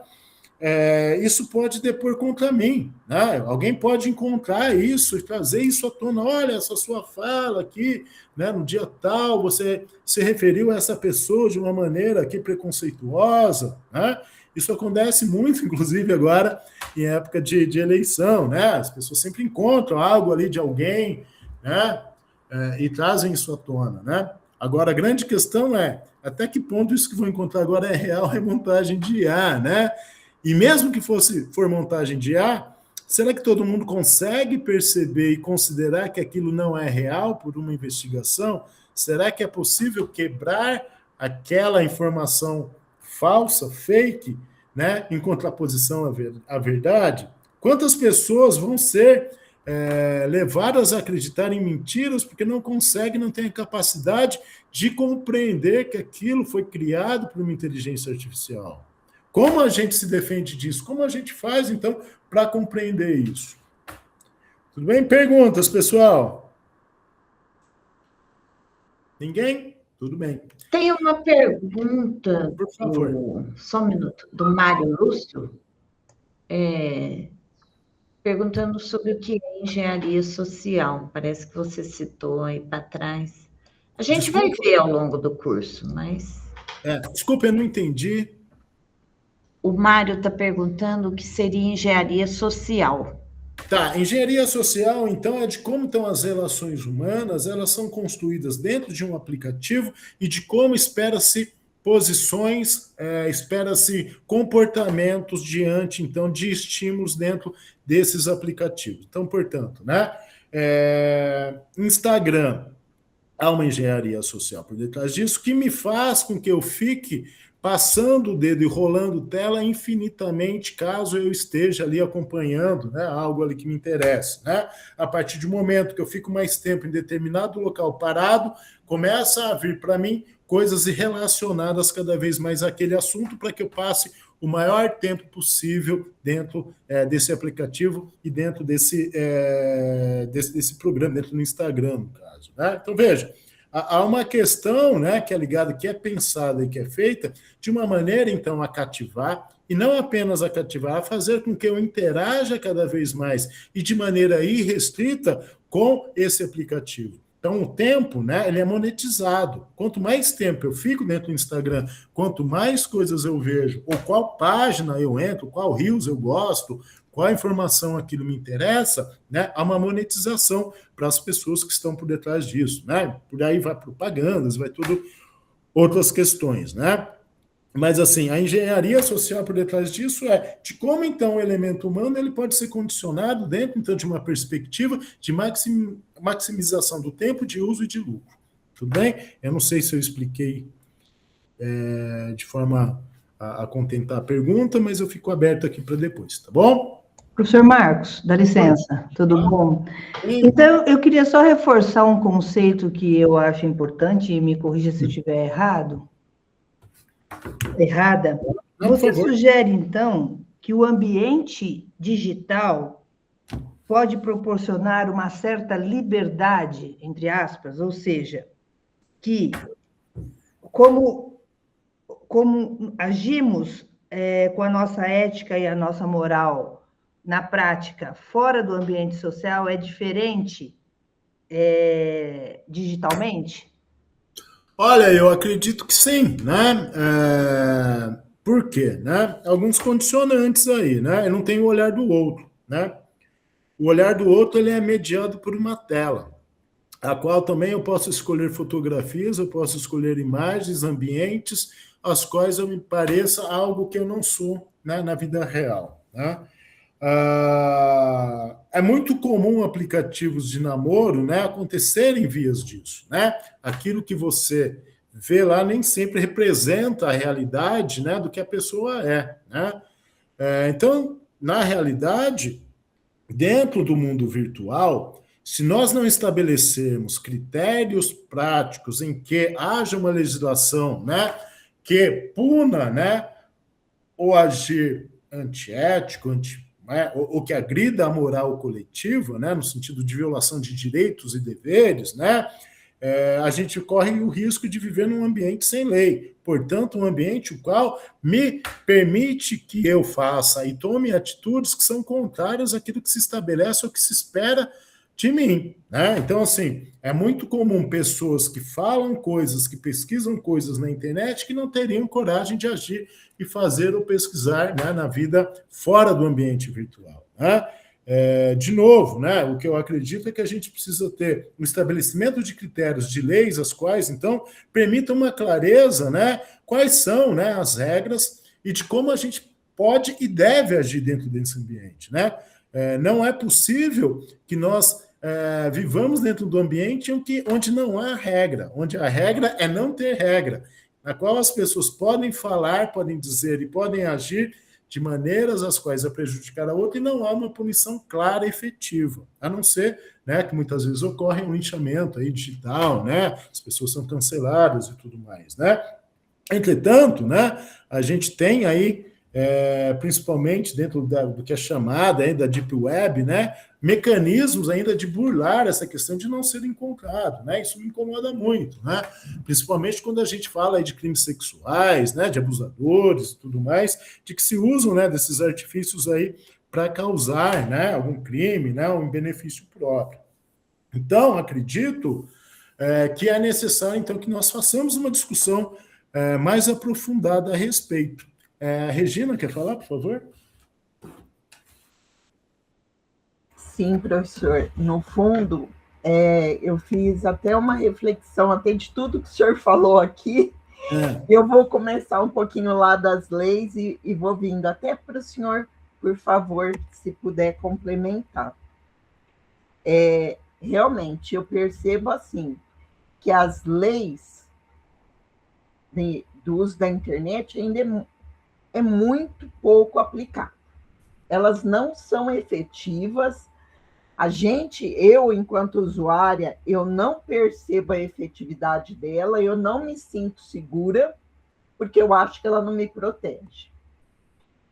Isso pode depor contra mim, né? Alguém pode encontrar isso e trazer isso à tona. Olha, essa sua fala aqui, né, no dia tal, você se referiu a essa pessoa de uma maneira aqui preconceituosa, né? Isso acontece muito, inclusive, agora em época de eleição, né? As pessoas sempre encontram algo ali de alguém, né? E trazem isso à tona, né? Agora, a grande questão é até que ponto isso que vou encontrar agora é real, é montagem de IA, né? E mesmo que for montagem de IA, será que todo mundo consegue perceber e considerar que aquilo não é real por uma investigação? Será que é possível quebrar aquela informação falsa, fake, né, em contraposição à verdade? Quantas pessoas vão ser levadas a acreditar em mentiras porque não conseguem, não têm a capacidade de compreender que aquilo foi criado por uma inteligência artificial? Como a gente se defende disso? Como a gente faz, então, para compreender isso? Tudo bem? Perguntas, pessoal? Ninguém? Tudo bem. Tem uma pergunta, por favor. Só um minuto, do Mário Lúcio, perguntando sobre o que é engenharia social. Parece que você citou aí para trás. A gente vai ver ao longo do curso, mas... Desculpa, eu não entendi. O Mário está perguntando o que seria engenharia social. Tá, engenharia social, então, é de como estão as relações humanas, elas são construídas dentro de um aplicativo e de como espera-se posições, espera-se comportamentos diante, então, de estímulos dentro desses aplicativos. Então, portanto, né, Instagram, há uma engenharia social por detrás disso, que me faz com que eu fique passando o dedo e rolando tela infinitamente, caso eu esteja ali acompanhando, né, algo ali que me interessa, né? A partir do momento que eu fico mais tempo em determinado local parado, começa a vir para mim coisas relacionadas cada vez mais àquele assunto para que eu passe o maior tempo possível dentro desse aplicativo e dentro desse programa, dentro do Instagram, no caso, né? Então, veja, há uma questão, né, que é ligada, que é pensada e que é feita de uma maneira, então, a cativar, e não apenas a cativar, a fazer com que eu interaja cada vez mais e de maneira irrestrita com esse aplicativo. Então, o tempo, né, ele é monetizado. Quanto mais tempo eu fico dentro do Instagram, quanto mais coisas eu vejo, ou qual página eu entro, qual reels eu gosto, qual informação aquilo me interessa, né, há uma monetização para as pessoas que estão por detrás disso, né? Por aí vai propagandas, vai tudo outras questões, né? Mas, assim, a engenharia social por detrás disso é de como, então, o elemento humano ele pode ser condicionado dentro, então, de uma perspectiva de maximização do tempo de uso e de lucro. Tudo bem? Eu não sei se eu expliquei de forma a contentar a pergunta, mas eu fico aberto aqui para depois, tá bom? Professor Marcos, dá licença, tudo bom? Então, eu queria só reforçar um conceito que eu acho importante, e me corrija se eu estiver errada. Você sugere, então, que o ambiente digital pode proporcionar uma certa liberdade, entre aspas, ou seja, que como agimos com a nossa ética e a nossa moral na prática, fora do ambiente social, é diferente digitalmente? Olha, eu acredito que sim, né? Por quê? Né? Alguns condicionantes aí, né? Eu não tenho o olhar do outro, né? O olhar do outro ele é mediado por uma tela, a qual também eu posso escolher fotografias, eu posso escolher imagens, ambientes, as quais eu me pareça algo que eu não sou, né, na vida real, né? É muito comum aplicativos de namoro, né, acontecerem vias disso, né? Aquilo que você vê lá nem sempre representa a realidade, né, do que a pessoa é, né? Então, na realidade, dentro do mundo virtual, se nós não estabelecermos critérios práticos em que haja uma legislação, né, que puna, né, o agir antiético, né, ou que agrida a moral coletiva, né, no sentido de violação de direitos e deveres, né, a gente corre o risco de viver num ambiente sem lei. Portanto, um ambiente o qual me permite que eu faça e tome atitudes que são contrárias àquilo que se estabelece ou que se espera de mim, né? Então, assim, é muito comum pessoas que falam coisas, que pesquisam coisas na internet que não teriam coragem de agir e fazer ou pesquisar, né, na vida fora do ambiente virtual, né? De novo, né, o que eu acredito é que a gente precisa ter um estabelecimento de critérios, de leis, as quais, então, permitam uma clareza, né, quais são, né, as regras e de como a gente pode e deve agir dentro desse ambiente, né? Não é possível que nós vivamos dentro do ambiente onde não há regra, onde a regra é não ter regra, na qual as pessoas podem falar, podem dizer e podem agir de maneiras as quais a prejudicar a outra e não há uma punição clara e efetiva, a não ser, né, que muitas vezes ocorre um linchamento aí digital, né, as pessoas são canceladas e tudo mais, né. Entretanto, né, a gente tem aí, principalmente dentro do que é chamada aí da Deep Web, né, mecanismos ainda de burlar essa questão de não ser encontrado, né? Isso me incomoda muito, né? Principalmente quando a gente fala aí de crimes sexuais, né, de abusadores e tudo mais, de que se usam, né, desses artifícios aí para causar, né, algum crime, né, um benefício próprio. Então, acredito que é necessário, então, que nós façamos uma discussão mais aprofundada a respeito. Regina, quer falar, por favor? Sim, professor. No fundo, eu fiz até uma reflexão, até de tudo que o senhor falou aqui. Eu vou começar um pouquinho lá das leis e vou vindo até para o senhor, por favor, se puder complementar. Realmente, eu percebo assim, que as leis do uso da internet ainda é muito pouco aplicada. Elas não são efetivas. Eu, enquanto usuária, eu não percebo a efetividade dela, eu não me sinto segura, porque eu acho que ela não me protege.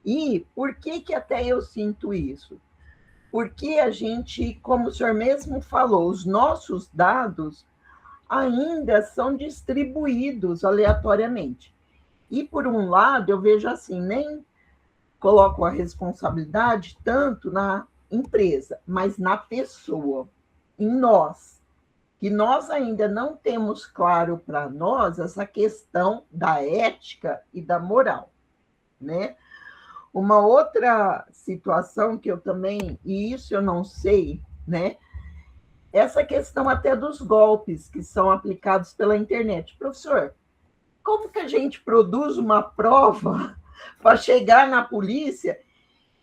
E por que até eu sinto isso? Porque a gente, como o senhor mesmo falou, os nossos dados ainda são distribuídos aleatoriamente. E, por um lado, eu vejo assim, nem coloco a responsabilidade tanto na empresa, mas na pessoa, em nós, que nós ainda não temos claro para nós essa questão da ética e da moral, né? Uma outra situação que eu também, e isso eu não sei, né? Essa questão até dos golpes que são aplicados pela internet. Professor, como que a gente produz uma prova para chegar na polícia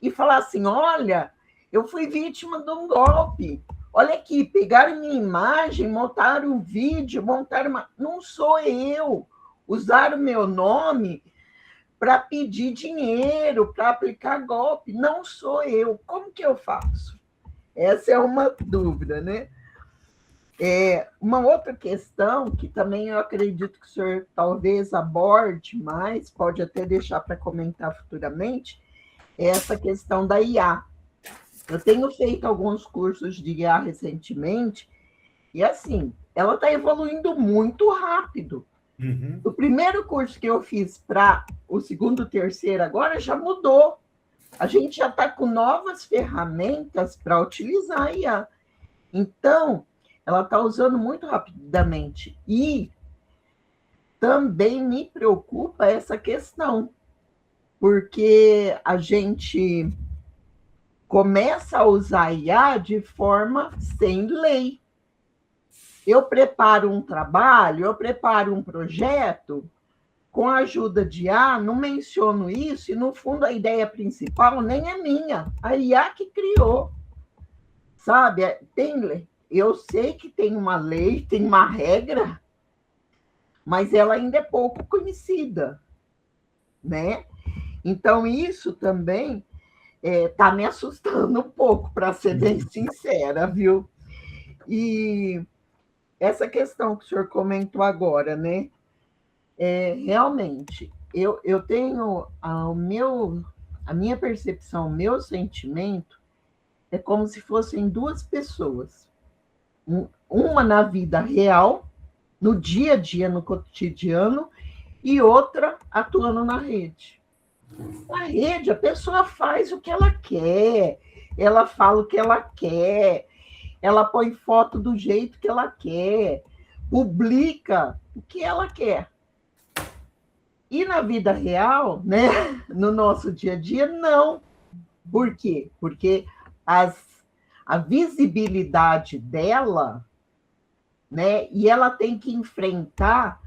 e falar assim, olha, eu fui vítima de um golpe, olha aqui, pegaram minha imagem, montaram um vídeo, Não sou eu, usaram meu nome para pedir dinheiro, para aplicar golpe, não sou eu, como que eu faço? Essa é uma dúvida, né? Uma outra questão que também eu acredito que o senhor talvez aborde mais, pode até deixar para comentar futuramente, é essa questão da IA. Eu tenho feito alguns cursos de IA recentemente, e assim, ela está evoluindo muito rápido. Uhum. O primeiro curso que eu fiz para o segundo, terceiro, agora já mudou. A gente já está com novas ferramentas para utilizar a IA. Então, ela está usando muito rapidamente. E também me preocupa essa questão, porque a gente começa a usar a IA de forma sem lei. Eu preparo um trabalho, eu preparo um projeto, com a ajuda de IA, não menciono isso, e no fundo a ideia principal nem é minha, a IA que criou. Sabe, eu sei que tem uma lei, tem uma regra, mas ela ainda é pouco conhecida, né? Então, isso também está me assustando um pouco, para ser bem sincera, viu? E essa questão que o senhor comentou agora, né? Realmente, eu tenho a minha percepção, o meu sentimento, é como se fossem duas pessoas. Uma na vida real, no dia a dia, no cotidiano, e outra atuando na rede. Na rede, a pessoa faz o que ela quer, ela fala o que ela quer, ela põe foto do jeito que ela quer, publica o que ela quer. E na vida real, né, no nosso dia a dia, não. Por quê? Porque a visibilidade dela, né, e ela tem que enfrentar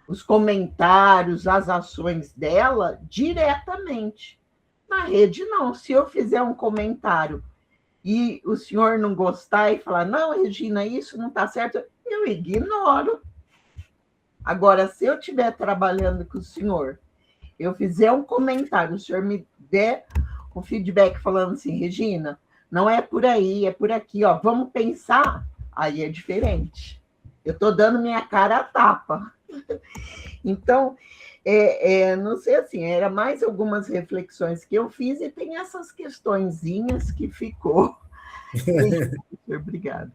os comentários, as ações dela diretamente. Na rede, não. Se eu fizer um comentário e o senhor não gostar e falar, não, Regina, isso não está certo, eu ignoro. Agora, se eu estiver trabalhando com o senhor, eu fizer um comentário, o senhor me der um feedback falando assim, Regina, não é por aí, é por aqui, ó, vamos pensar, aí é diferente. Eu estou dando minha cara a tapa. Então, não sei assim, era mais algumas reflexões que eu fiz e tem essas questõezinhas que ficou. Obrigada.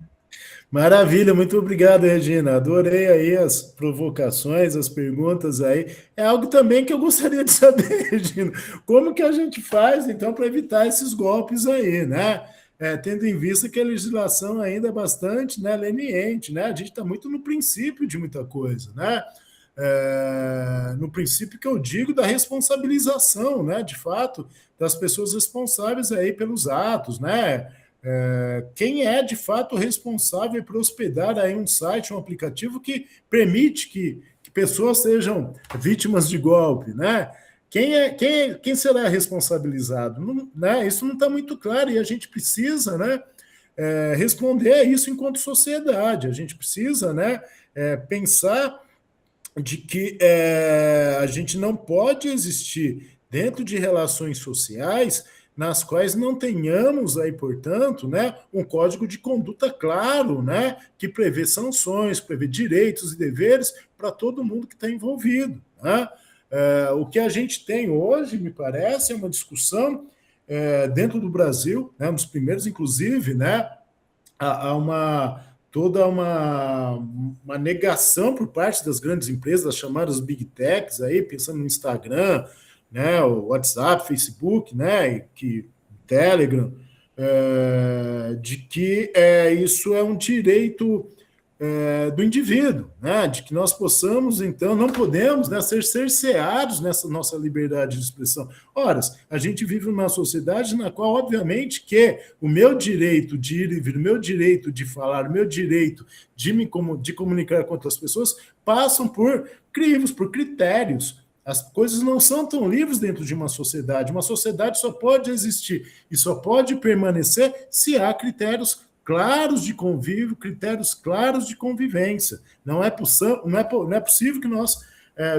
Maravilha, muito obrigado, Regina. Adorei aí as provocações, as perguntas aí. É algo também que eu gostaria de saber, Regina. Como que a gente faz, então, para evitar esses golpes aí, né? Tendo em vista que a legislação ainda é bastante, né, leniente, né? A gente está muito no princípio de muita coisa, né? No princípio que eu digo da responsabilização, né? De fato, das pessoas responsáveis aí pelos atos, né? Quem é de fato responsável por hospedar aí um site, um aplicativo que permite que pessoas sejam vítimas de golpe, né? Quem será responsabilizado? Não, né? Isso não está muito claro e a gente precisa, né, responder a isso enquanto sociedade. A gente precisa, né, pensar de que a gente não pode existir dentro de relações sociais nas quais não tenhamos aí, portanto, né, um código de conduta claro, né, que prevê sanções, prevê direitos e deveres para todo mundo que está envolvido, né? O que a gente tem hoje, me parece, é uma discussão dentro do Brasil, né, um dos primeiros, inclusive, né, há toda uma negação por parte das grandes empresas, das chamadas Big Techs, aí, pensando no Instagram, né, o WhatsApp, Facebook, né, Telegram, de que isso é um direito do indivíduo, né, de que nós possamos, então, não podemos, né, ser cerceados nessa nossa liberdade de expressão. Ora, a gente vive numa sociedade na qual, obviamente, que o meu direito de ir e vir, o meu direito de falar, o meu direito de comunicar com outras pessoas passam por crivos, por critérios. As coisas não são tão livres dentro de uma sociedade. Uma sociedade só pode existir e só pode permanecer se há critérios claros de convívio, critérios claros de convivência. Não é possível que nós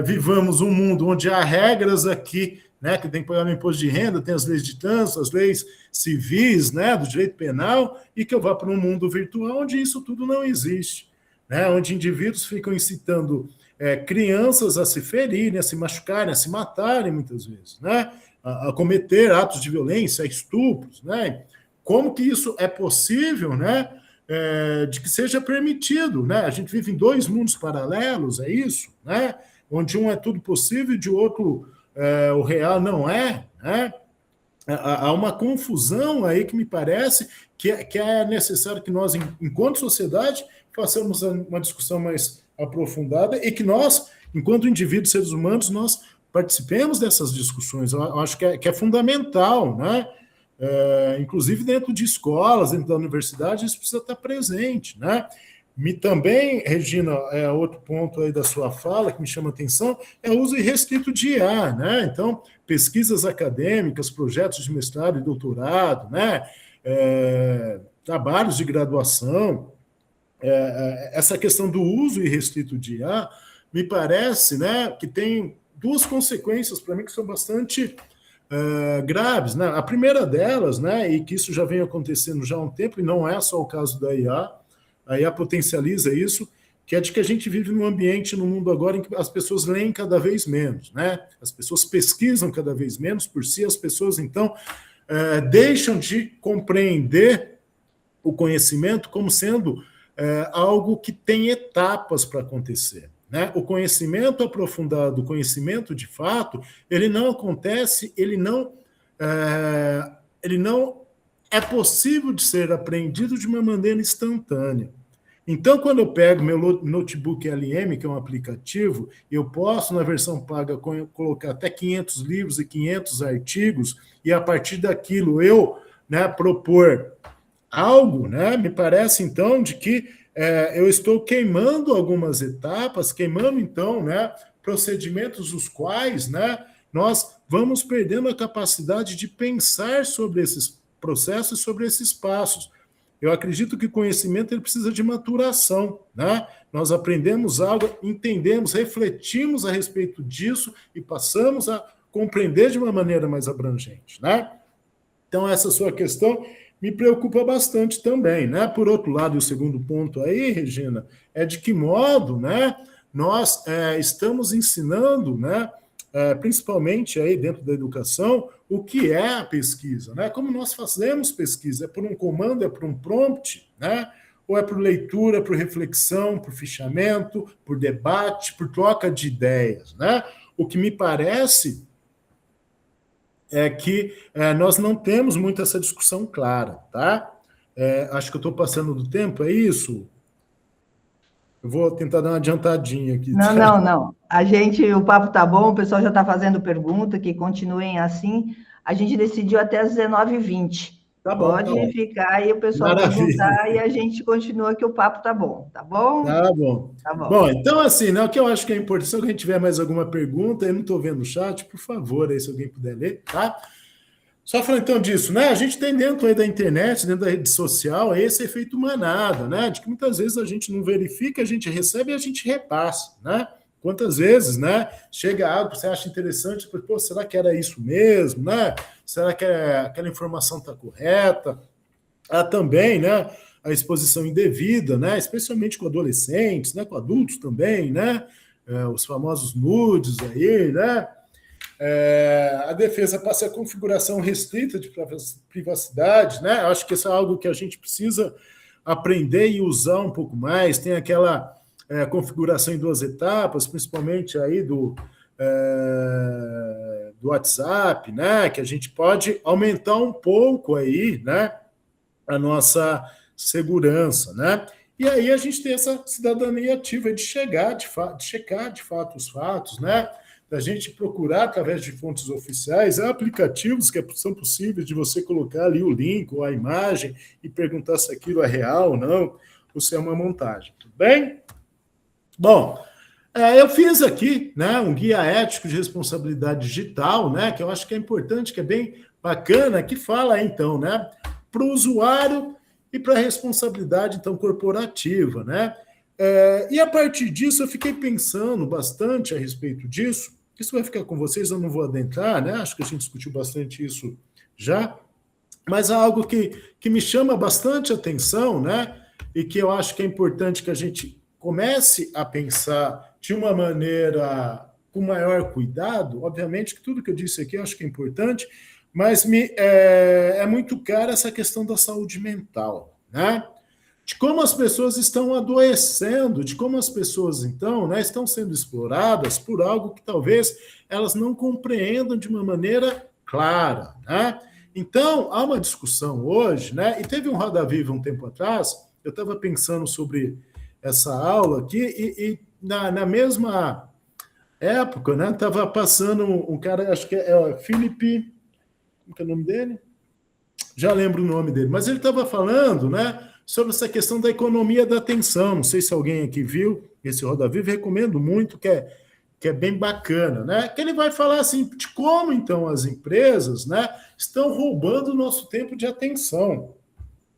vivamos um mundo onde há regras aqui, né, que tem que pagar no imposto de renda, tem as leis de trânsito, as leis civis, né, do direito penal, e que eu vá para um mundo virtual onde isso tudo não existe, né, onde indivíduos ficam incitando crianças a se ferirem, a se machucarem, a se matarem, muitas vezes, né, a cometer atos de violência, estupros, né? Como que isso é possível, né, de que seja permitido, né? A gente vive em dois mundos paralelos, é isso, né? Onde um é tudo possível e de outro o real não é, né? Há uma confusão aí que me parece que é necessário que nós, enquanto sociedade, façamos uma discussão mais aprofundada e que nós, enquanto indivíduos, seres humanos, nós participemos dessas discussões. Eu acho que é fundamental, né? Inclusive dentro de escolas, dentro da universidade, isso precisa estar presente, né? Também, Regina, outro ponto aí da sua fala que me chama a atenção é o uso irrestrito de IA, né? Então, pesquisas acadêmicas, projetos de mestrado e doutorado, né? Trabalhos de graduação, essa questão do uso irrestrito de IA, me parece, né, que tem duas consequências para mim que são bastante graves, né? A primeira delas, né, e que isso já vem acontecendo já há um tempo, e não é só o caso da IA, a IA potencializa isso, que é de que a gente vive num ambiente, no mundo agora, em que as pessoas leem cada vez menos, né? As pessoas pesquisam cada vez menos por si, as pessoas, então, deixam de compreender o conhecimento como sendo algo que tem etapas para acontecer. Né? O conhecimento aprofundado, o conhecimento de fato, ele não acontece, ele não é possível de ser aprendido de uma maneira instantânea. Então, quando eu pego meu notebook LM, que é um aplicativo, eu posso, na versão paga, colocar até 500 livros e 500 artigos, e a partir daquilo eu, né, propor algo, né, me parece, então, de que eu estou queimando algumas etapas, queimando, então, né, procedimentos os quais, né, nós vamos perdendo a capacidade de pensar sobre esses processos, sobre esses passos. Eu acredito que o conhecimento ele precisa de maturação, né? Nós aprendemos algo, entendemos, refletimos a respeito disso e passamos a compreender de uma maneira mais abrangente, né? Então, essa sua questão me preocupa bastante também, né? Por outro lado, e o segundo ponto aí, Regina, é de que modo, né, nós estamos ensinando, né, principalmente aí dentro da educação, o que é a pesquisa, né? Como nós fazemos pesquisa? É por um comando, é por um prompt, né? Ou é por leitura, por reflexão, por fichamento, por debate, por troca de ideias, né? O que me parece é que nós não temos muito essa discussão clara, tá? Acho que eu estou passando do tempo, é isso? Eu vou tentar dar uma adiantadinha aqui. Não, não. O papo tá bom, o pessoal já está fazendo pergunta, que continuem assim. A gente decidiu até às 19h20. Tá bom, Pode tá ficar aí, o pessoal perguntar e a gente continua que o papo tá bom, tá bom? Tá bom. Tá bom. Bom, então assim, né, o que eu acho que é importante, se alguém tiver mais alguma pergunta, eu não estou vendo o chat, por favor, aí se alguém puder ler, tá? Só falando então disso, né? A gente tem dentro aí da internet, dentro da rede social, esse efeito manada, né? De que muitas vezes a gente não verifica, a gente recebe e a gente repassa, né? Quantas vezes, né? Chega algo que você acha interessante, pô, será que era isso mesmo, né? Será que aquela informação está correta? Há também, né? A exposição indevida, né? Especialmente com adolescentes, né? Com adultos também, né? Os famosos nudes aí, né? A defesa passa a configuração restrita de privacidade, né? Acho que isso é algo que a gente precisa aprender e usar um pouco mais. Tem aquela configuração em 2 etapas, principalmente aí do WhatsApp, né? Que a gente pode aumentar um pouco aí, né? A nossa segurança, né? E aí a gente tem essa cidadania ativa de checar de fato os fatos, né? Da gente procurar, através de fontes oficiais, aplicativos que são possíveis de você colocar ali o link ou a imagem e perguntar se aquilo é real ou não, ou se é uma montagem, tudo bem? Bom, eu fiz aqui, né, um guia ético de responsabilidade digital, né, que eu acho que é importante, que é bem bacana, que fala, então, né, para o usuário e para a responsabilidade, então, corporativa, né? E a partir disso eu fiquei pensando bastante a respeito disso. Isso vai ficar com vocês, eu não vou adentrar, né? Acho que a gente discutiu bastante isso já, mas é algo que me chama bastante atenção, né? E que eu acho que é importante que a gente comece a pensar de uma maneira com maior cuidado. Obviamente que tudo que eu disse aqui eu acho que é importante, mas é muito cara essa questão da saúde mental, né? De como as pessoas estão adoecendo, de como as pessoas, então, né, estão sendo exploradas por algo que talvez elas não compreendam de uma maneira clara, né? Então, há uma discussão hoje, né? E teve um Roda Viva um tempo atrás, eu estava pensando sobre essa aula aqui, e na mesma época, né, estava passando um cara, acho que é Felipe, como que é o nome dele? Já lembro o nome dele, mas ele estava falando, né, sobre essa questão da economia da atenção. Não sei se alguém aqui viu esse Roda Viva, recomendo muito, que é bem bacana, né? Que ele vai falar assim de como, então, as empresas, né, estão roubando o nosso tempo de atenção.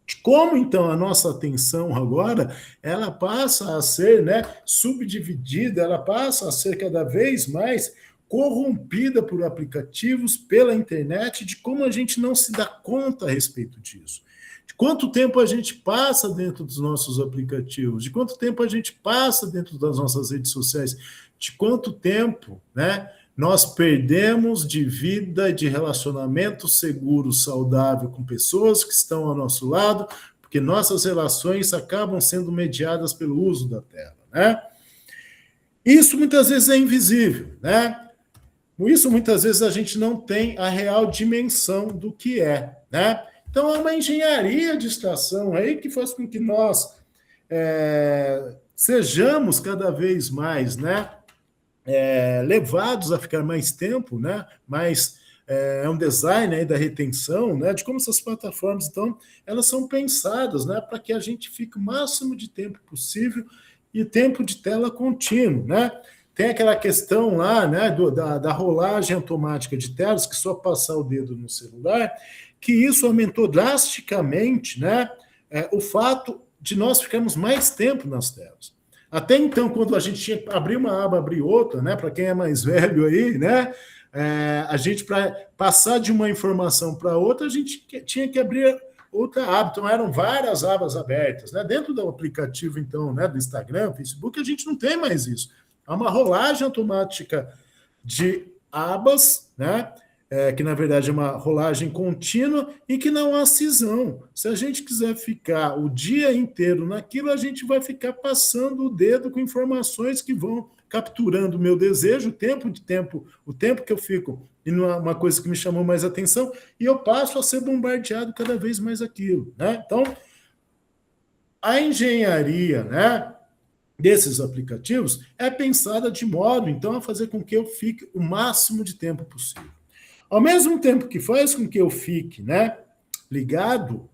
De como, então, a nossa atenção agora, ela passa a ser, né, subdividida, ela passa a ser cada vez mais corrompida por aplicativos, pela internet, de como a gente não se dá conta a respeito disso. De quanto tempo a gente passa dentro dos nossos aplicativos, de quanto tempo a gente passa dentro das nossas redes sociais, de quanto tempo, né, nós perdemos de vida, de relacionamento seguro, saudável com pessoas que estão ao nosso lado, porque nossas relações acabam sendo mediadas pelo uso da tela, né? Isso muitas vezes é invisível, né? Isso muitas vezes a gente não tem a real dimensão do que é, né? Então é uma engenharia de distração aí que faz com que nós sejamos cada vez mais, né, levados a ficar mais tempo, né? Mais é um design aí da retenção, né? De como essas plataformas, então, elas são pensadas, né, para que a gente fique o máximo de tempo possível e tempo de tela contínuo, né? Tem aquela questão lá, né, da rolagem automática de telas, que só passar o dedo no celular, que isso aumentou drasticamente, né, o fato de nós ficarmos mais tempo nas telas. Até então, quando a gente tinha que abrir uma aba, abrir outra, né, para quem é mais velho aí, né, a gente, para passar de uma informação para outra, a gente tinha que abrir outra aba. Então, eram várias abas abertas, né? Dentro do aplicativo, então, né, do Instagram, Facebook, a gente não tem mais isso. Há uma rolagem automática de abas, né? Que na verdade é uma rolagem contínua e que não há cisão. Se a gente quiser ficar o dia inteiro naquilo, a gente vai ficar passando o dedo com informações que vão capturando o meu desejo, o tempo que eu fico, e uma coisa que me chamou mais atenção, e eu passo a ser bombardeado cada vez mais aquilo, né? Então, a engenharia, né, desses aplicativos é pensada de modo, então, a fazer com que eu fique o máximo de tempo possível. Ao mesmo tempo que faz com que eu fique, né, ligado,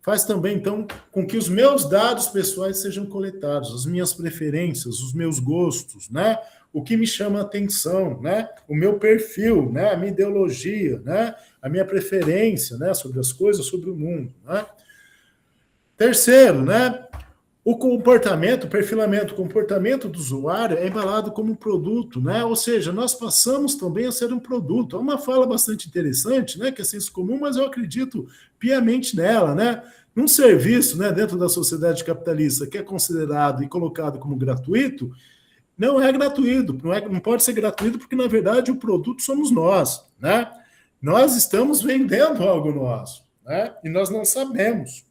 faz também, então, com que os meus dados pessoais sejam coletados, as minhas preferências, os meus gostos, né, o que me chama a atenção, né, o meu perfil, né, a minha ideologia, né, a minha preferência, né, sobre as coisas, sobre o mundo, né. Terceiro, né, o perfilamento, o comportamento do usuário é embalado como um produto, né? Ou seja, nós passamos também a ser um produto. É uma fala bastante interessante, né? Que é senso comum, mas eu acredito piamente nela, né? Num serviço, né, dentro da sociedade capitalista que é considerado e colocado como gratuito, não é gratuito, não pode ser gratuito porque, na verdade, o produto somos nós, né? Nós estamos vendendo algo nosso, né? E nós não sabemos.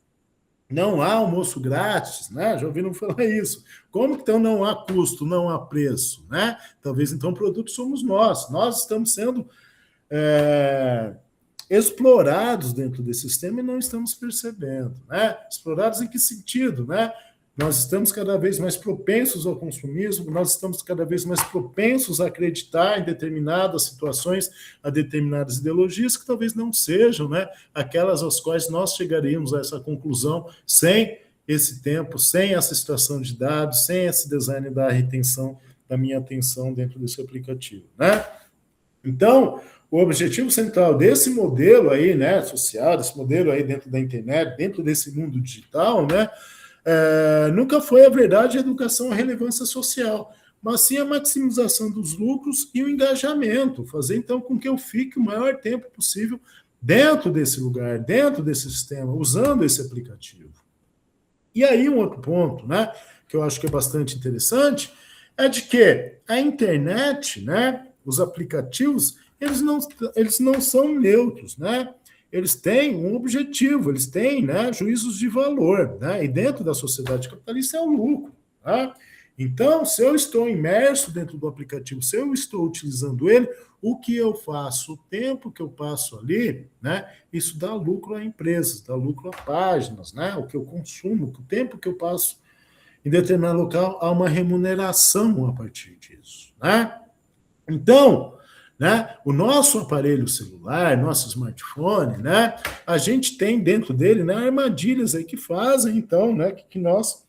Não há almoço grátis, né? Já ouviram falar isso. Como então não há custo, não há preço, né? Talvez então o produto somos nós. Nós estamos sendo explorados dentro desse sistema e não estamos percebendo, né? Explorados em que sentido, né? Nós estamos cada vez mais propensos ao consumismo, nós estamos cada vez mais propensos a acreditar em determinadas situações, a determinadas ideologias que talvez não sejam, né, aquelas às quais nós chegaríamos a essa conclusão sem esse tempo, sem essa extração de dados, sem esse design da retenção da minha atenção dentro desse aplicativo, né? Então, o objetivo central desse modelo aí, né, social, desse modelo aí dentro da internet, dentro desse mundo digital, né, nunca foi a verdade a educação, a relevância social, mas sim a maximização dos lucros e o engajamento, fazer então com que eu fique o maior tempo possível dentro desse lugar, dentro desse sistema, usando esse aplicativo. E aí um outro ponto, né, que eu acho que é bastante interessante, é de que a internet, né, os aplicativos, eles não são neutros, né? Eles têm um objetivo, eles têm, né, juízos de valor, né? E dentro da sociedade capitalista é o lucro, tá? Então, se eu estou imerso dentro do aplicativo, se eu estou utilizando ele, o que eu faço, o tempo que eu passo ali, né, isso dá lucro a empresas, dá lucro a páginas, né? O que eu consumo, o tempo que eu passo em determinado local, há uma remuneração a partir disso, né? Então, né, o nosso aparelho celular, nosso smartphone, né, a gente tem dentro dele, né, armadilhas aí que fazem, então, né, que nós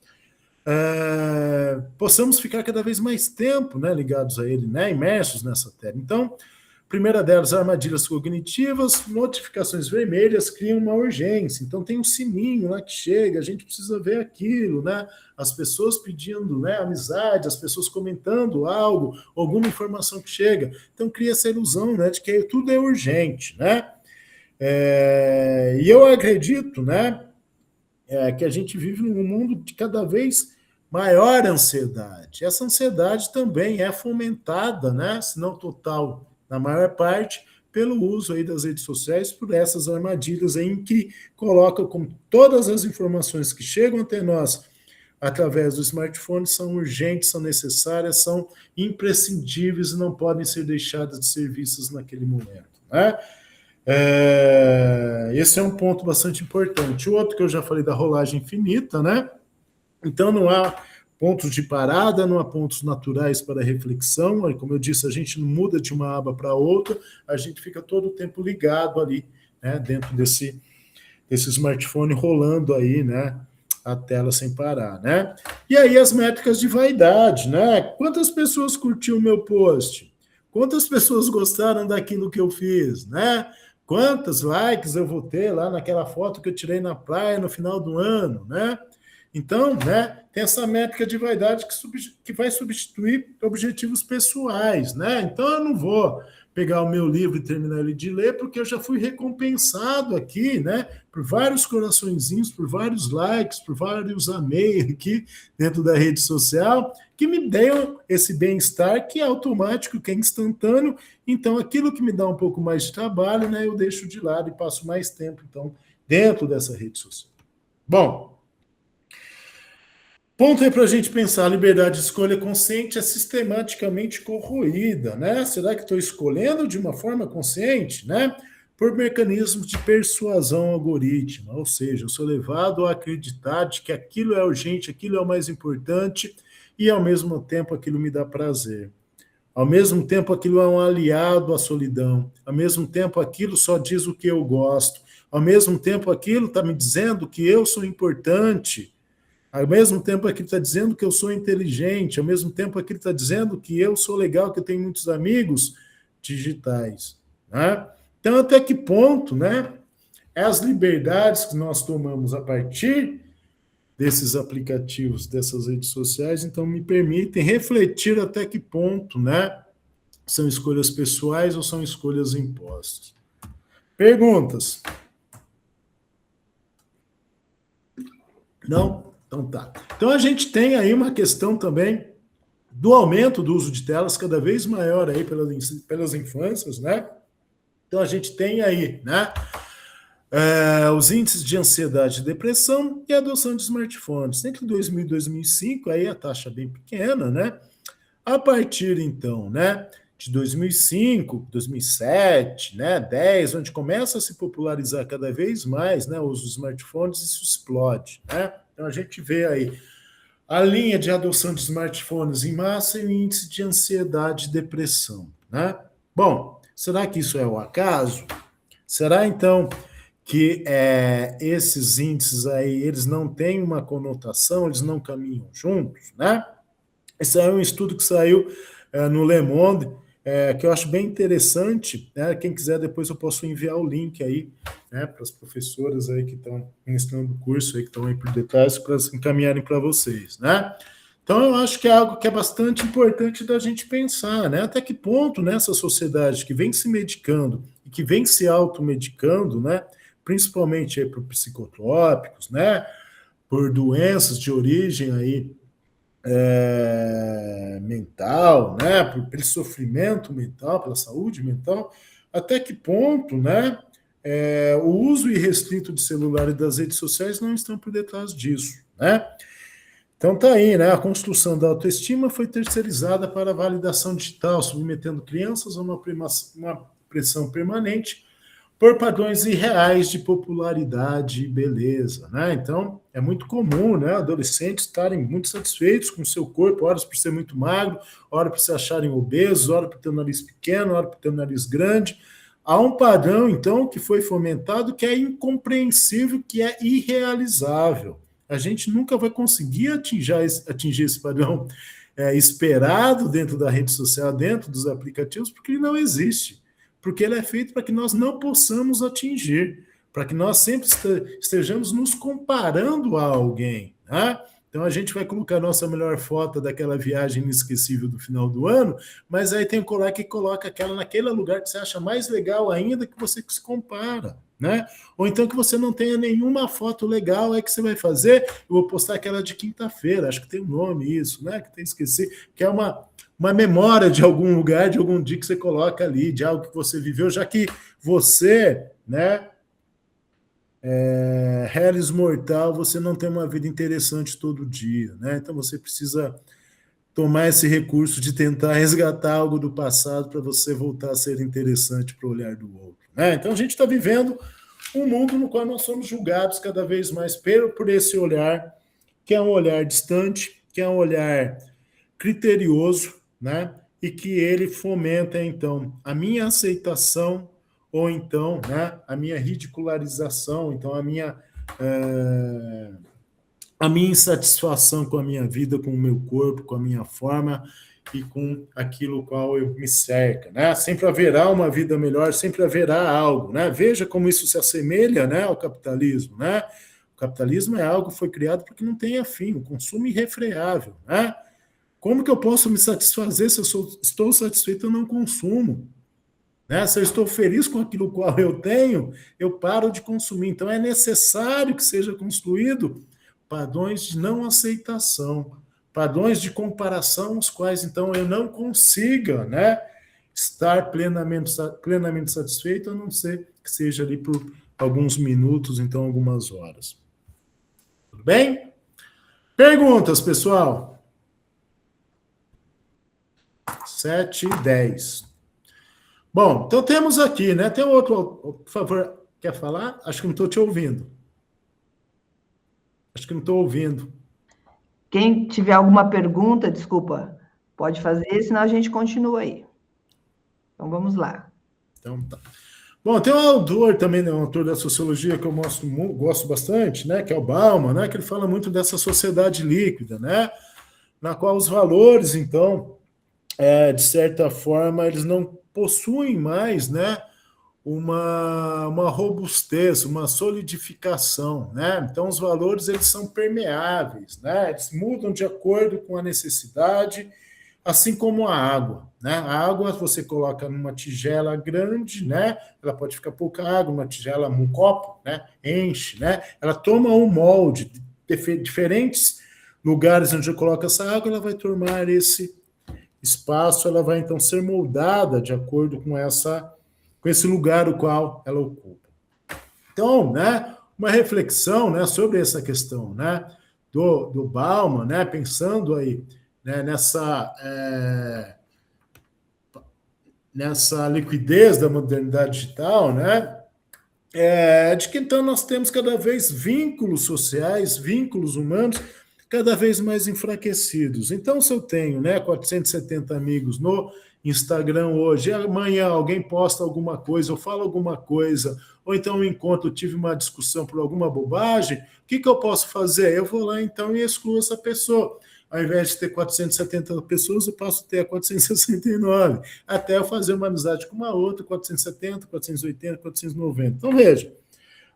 possamos ficar cada vez mais tempo, né, ligados a ele, né, imersos nessa tela. Então, Primeira delas, armadilhas cognitivas, notificações vermelhas criam uma urgência. Então tem um sininho lá que chega, a gente precisa ver aquilo, né? As pessoas pedindo, né, amizade, as pessoas comentando algo, alguma informação que chega. Então cria essa ilusão, né, de que tudo é urgente, né? E eu acredito, né, que a gente vive num mundo de cada vez maior ansiedade. Essa ansiedade também é fomentada, né, se não total, na maior parte, pelo uso aí das redes sociais, por essas armadilhas aí em que colocam com todas as informações que chegam até nós através do smartphone são urgentes, são necessárias, são imprescindíveis e não podem ser deixadas de ser vistas naquele momento, né? Esse é um ponto bastante importante. O outro que eu já falei da rolagem infinita, né? Então não há pontos de parada, não há pontos naturais para reflexão. Como eu disse, a gente não muda de uma aba para outra, a gente fica todo o tempo ligado ali, né, dentro desse smartphone rolando aí, né, a tela sem parar, né? E aí as métricas de vaidade, né? Quantas pessoas curtiram o meu post? Quantas pessoas gostaram daquilo que eu fiz, né? Quantos likes eu vou ter lá naquela foto que eu tirei na praia no final do ano, né? Então, né, tem essa métrica de vaidade que vai substituir objetivos pessoais, né? Então, eu não vou pegar o meu livro e terminar ele de ler, porque eu já fui recompensado aqui, né, por vários coraçõezinhos, por vários likes, por vários amei aqui dentro da rede social, que me deu esse bem-estar que é automático, que é instantâneo. Então, aquilo que me dá um pouco mais de trabalho, né, eu deixo de lado e passo mais tempo, então, dentro dessa rede social. Bom, ponto aí para a gente pensar, a liberdade de escolha consciente é sistematicamente corroída, né? Será que estou escolhendo de uma forma consciente, né? Por mecanismos de persuasão algorítmica, ou seja, eu sou levado a acreditar de que aquilo é urgente, aquilo é o mais importante e, ao mesmo tempo, aquilo me dá prazer. Ao mesmo tempo, aquilo é um aliado à solidão. Ao mesmo tempo, aquilo só diz o que eu gosto. Ao mesmo tempo, aquilo está me dizendo que eu sou importante. Ao mesmo tempo, aquilo está dizendo que eu sou inteligente. Ao mesmo tempo, aquilo está dizendo que eu sou legal, que eu tenho muitos amigos digitais, né? Então, até que ponto, né, as liberdades que nós tomamos a partir desses aplicativos, dessas redes sociais, então me permitem refletir até que ponto, né, são escolhas pessoais ou são escolhas impostas. Perguntas? Não? Então tá. Então a gente tem aí uma questão também do aumento do uso de telas cada vez maior aí pelas infâncias, né? Então a gente tem aí, né, os índices de ansiedade e depressão e a adoção de smartphones. Entre 2000 e 2005, aí a taxa bem pequena, né? A partir, então, né, de 2005, 2007, né, 10, onde começa a se popularizar cada vez mais, né, o uso dos smartphones, isso explode, né? Então a gente vê aí a linha de adoção de smartphones em massa e o índice de ansiedade e depressão, né? Bom, será que isso é o acaso? Será, então, que esses índices aí, eles não têm uma conotação, eles não caminham juntos, né? Esse é um estudo que saiu no Le Monde, que eu acho bem interessante, né? Quem quiser, depois eu posso enviar o link aí, né, para as professoras aí que estão ministrando o curso, aí, que estão aí por detrás, para encaminharem para vocês, né? Então, eu acho que é algo que é bastante importante da gente pensar, né? Até que ponto nessa sociedade que vem se medicando e que vem se automedicando, né, principalmente aí por psicotrópicos, né, por doenças de origem aí mental, né, pelo sofrimento mental, pela saúde mental, até que ponto, né, o uso irrestrito de celular e das redes sociais não estão por detrás disso, né? Então tá aí, né? A construção da autoestima foi terceirizada para a validação digital, submetendo crianças a uma pressão permanente por padrões irreais de popularidade e beleza, né? Então, é muito comum, né, adolescentes estarem muito satisfeitos com o seu corpo, horas por ser muito magro, horas por se acharem obesos, horas por ter um nariz pequeno, horas por ter um nariz grande. Há um padrão, então, que foi fomentado que é incompreensível, que é irrealizável. A gente nunca vai conseguir atingir esse padrão esperado dentro da rede social, dentro dos aplicativos, porque ele não existe. porque ele é feito para que nós não possamos atingir, para que nós sempre estejamos nos comparando a alguém, né? Então, a gente vai colocar a nossa melhor foto daquela viagem inesquecível do final do ano, mas aí tem um colega que coloca aquela naquele lugar que você acha mais legal ainda que você se compara, né? Ou então que você não tenha nenhuma foto legal, aí que você vai fazer, eu vou postar aquela de quinta-feira, acho que tem um nome isso, né? Que tem esqueci, que é uma memória de algum lugar, de algum dia que você coloca ali, de algo que você viveu, já que você, né? Reles mortal, você não tem uma vida interessante todo dia, né? Então você precisa tomar esse recurso de tentar resgatar algo do passado para você voltar a ser interessante para o olhar do outro, né? Então a gente está vivendo um mundo no qual nós somos julgados cada vez mais por esse olhar, que é um olhar distante, que é um olhar criterioso, né? E que ele fomenta, então, a minha aceitação ou então, né, a minha ridicularização, então a minha insatisfação com a minha vida, com o meu corpo, com a minha forma e com aquilo qual eu me cerca, né? Sempre haverá uma vida melhor, sempre haverá algo, né? Veja como isso se assemelha, né, ao capitalismo, né? O capitalismo é algo que foi criado porque não tem fim, o consumo irrefreável, né? Como que eu posso me satisfazer se eu estou satisfeito, eu não consumo? Né? Se eu estou feliz com aquilo qual eu tenho, eu paro de consumir. Então, é necessário que seja construído padrões de não aceitação, padrões de comparação, os quais, então, eu não consiga, né, estar plenamente satisfeito, a não ser que seja ali por alguns minutos, então, algumas horas. Tudo bem? Perguntas, pessoal? 7h10. Bom, então temos aqui, né? Tem outro, por favor, quer falar? Acho que não estou te ouvindo. Acho que não estou ouvindo. Quem tiver alguma pergunta, desculpa, pode fazer, senão a gente continua aí. Então, vamos lá. Então, tá. Bom, tem um autor também, né, um autor da sociologia que eu gosto bastante, né? Que é o Bauman, né? Que ele fala muito dessa sociedade líquida, né? Na qual os valores, então, de certa forma, eles não possuem mais, né, uma robustez, uma solidificação, né? Então os valores eles são permeáveis, né? Eles mudam de acordo com a necessidade, assim como a água, né? A água você coloca numa tigela grande, né? Ela pode ficar pouca água, uma tigela, um copo, né? Enche, né? Ela toma um molde, diferentes lugares onde eu coloco essa água, ela vai tomar esse espaço, ela vai então ser moldada de acordo com esse lugar o qual ela ocupa. Então, né, uma reflexão, né, sobre essa questão, né, do Bauman, né, pensando aí, né, nessa liquidez da modernidade digital, né, de que então nós temos cada vez vínculos sociais, vínculos humanos cada vez mais enfraquecidos. Então, se eu tenho, né, 470 amigos no Instagram hoje, amanhã alguém posta alguma coisa, ou fala alguma coisa, ou então eu encontro, tive uma discussão por alguma bobagem, o que eu posso fazer? Eu vou lá, então, e excluo essa pessoa. Ao invés de ter 470 pessoas, eu posso ter 469, até eu fazer uma amizade com uma outra, 470, 480, 490. Então, veja,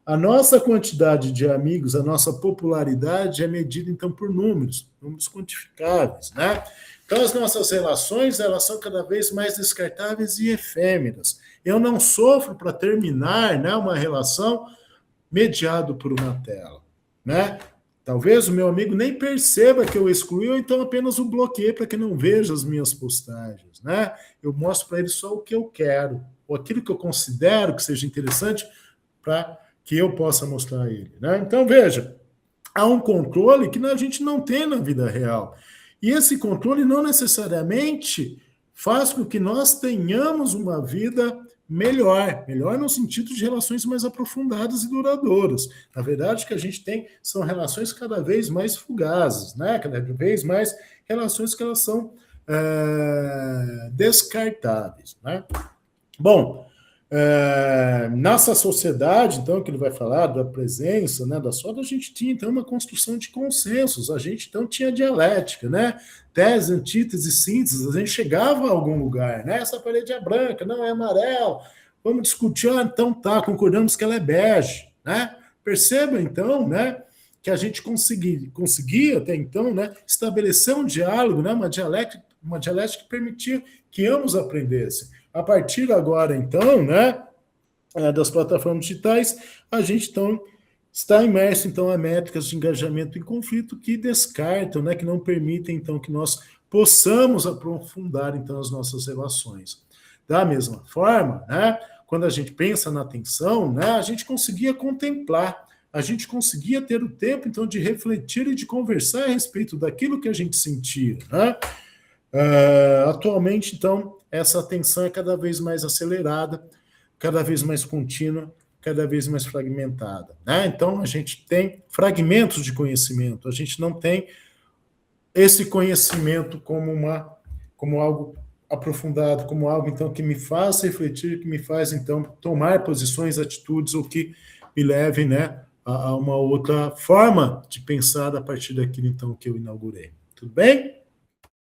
a nossa quantidade de amigos, a nossa popularidade é medida, então, por números quantificáveis, né? Então, as nossas relações, elas são cada vez mais descartáveis e efêmeras. Eu não sofro para terminar, né, uma relação mediado por uma tela, né? Talvez o meu amigo nem perceba que eu excluí, ou então apenas o bloqueei para que não veja as minhas postagens, né? Eu mostro para ele só o que eu quero, ou aquilo que eu considero que seja interessante para que eu possa mostrar a ele, né? Então, veja, há um controle que a gente não tem na vida real. E esse controle não necessariamente faz com que nós tenhamos uma vida melhor no sentido de relações mais aprofundadas e duradouras. Na verdade, o que a gente tem são relações cada vez mais fugazes, né? Cada vez mais relações que elas são descartáveis, né? Bom, Nossa sociedade, então, que ele vai falar da presença, né, da soda, a gente tinha, então, uma construção de consensos, a gente, então, tinha dialética, né, tese, antítese, síntese, a gente chegava a algum lugar, né, essa parede é branca, não é amarelo, vamos discutir, então tá, concordamos que ela é bege, né, perceba, então, né, que a gente conseguia até então, né, estabelecer um diálogo, né, uma dialética que permitia que ambos aprendessem. A partir agora, então, né, das plataformas digitais, a gente, então, está imerso, então, a métricas de engajamento em conflito que descartam, né, que não permitem, então, que nós possamos aprofundar, então, as nossas relações. Da mesma forma, né, quando a gente pensa na atenção, né, a gente conseguia contemplar, a gente conseguia ter o tempo, então, de refletir e de conversar a respeito daquilo que a gente sentia, né? Atualmente, então, essa atenção é cada vez mais acelerada, cada vez mais contínua, cada vez mais fragmentada, né? Então, a gente tem fragmentos de conhecimento, a gente não tem esse conhecimento como algo aprofundado, como algo, então, que me faz refletir, que me faz, então, tomar posições, atitudes, ou que me leve, né, a uma outra forma de pensar a partir daquilo, então, que eu inaugurei. Tudo bem?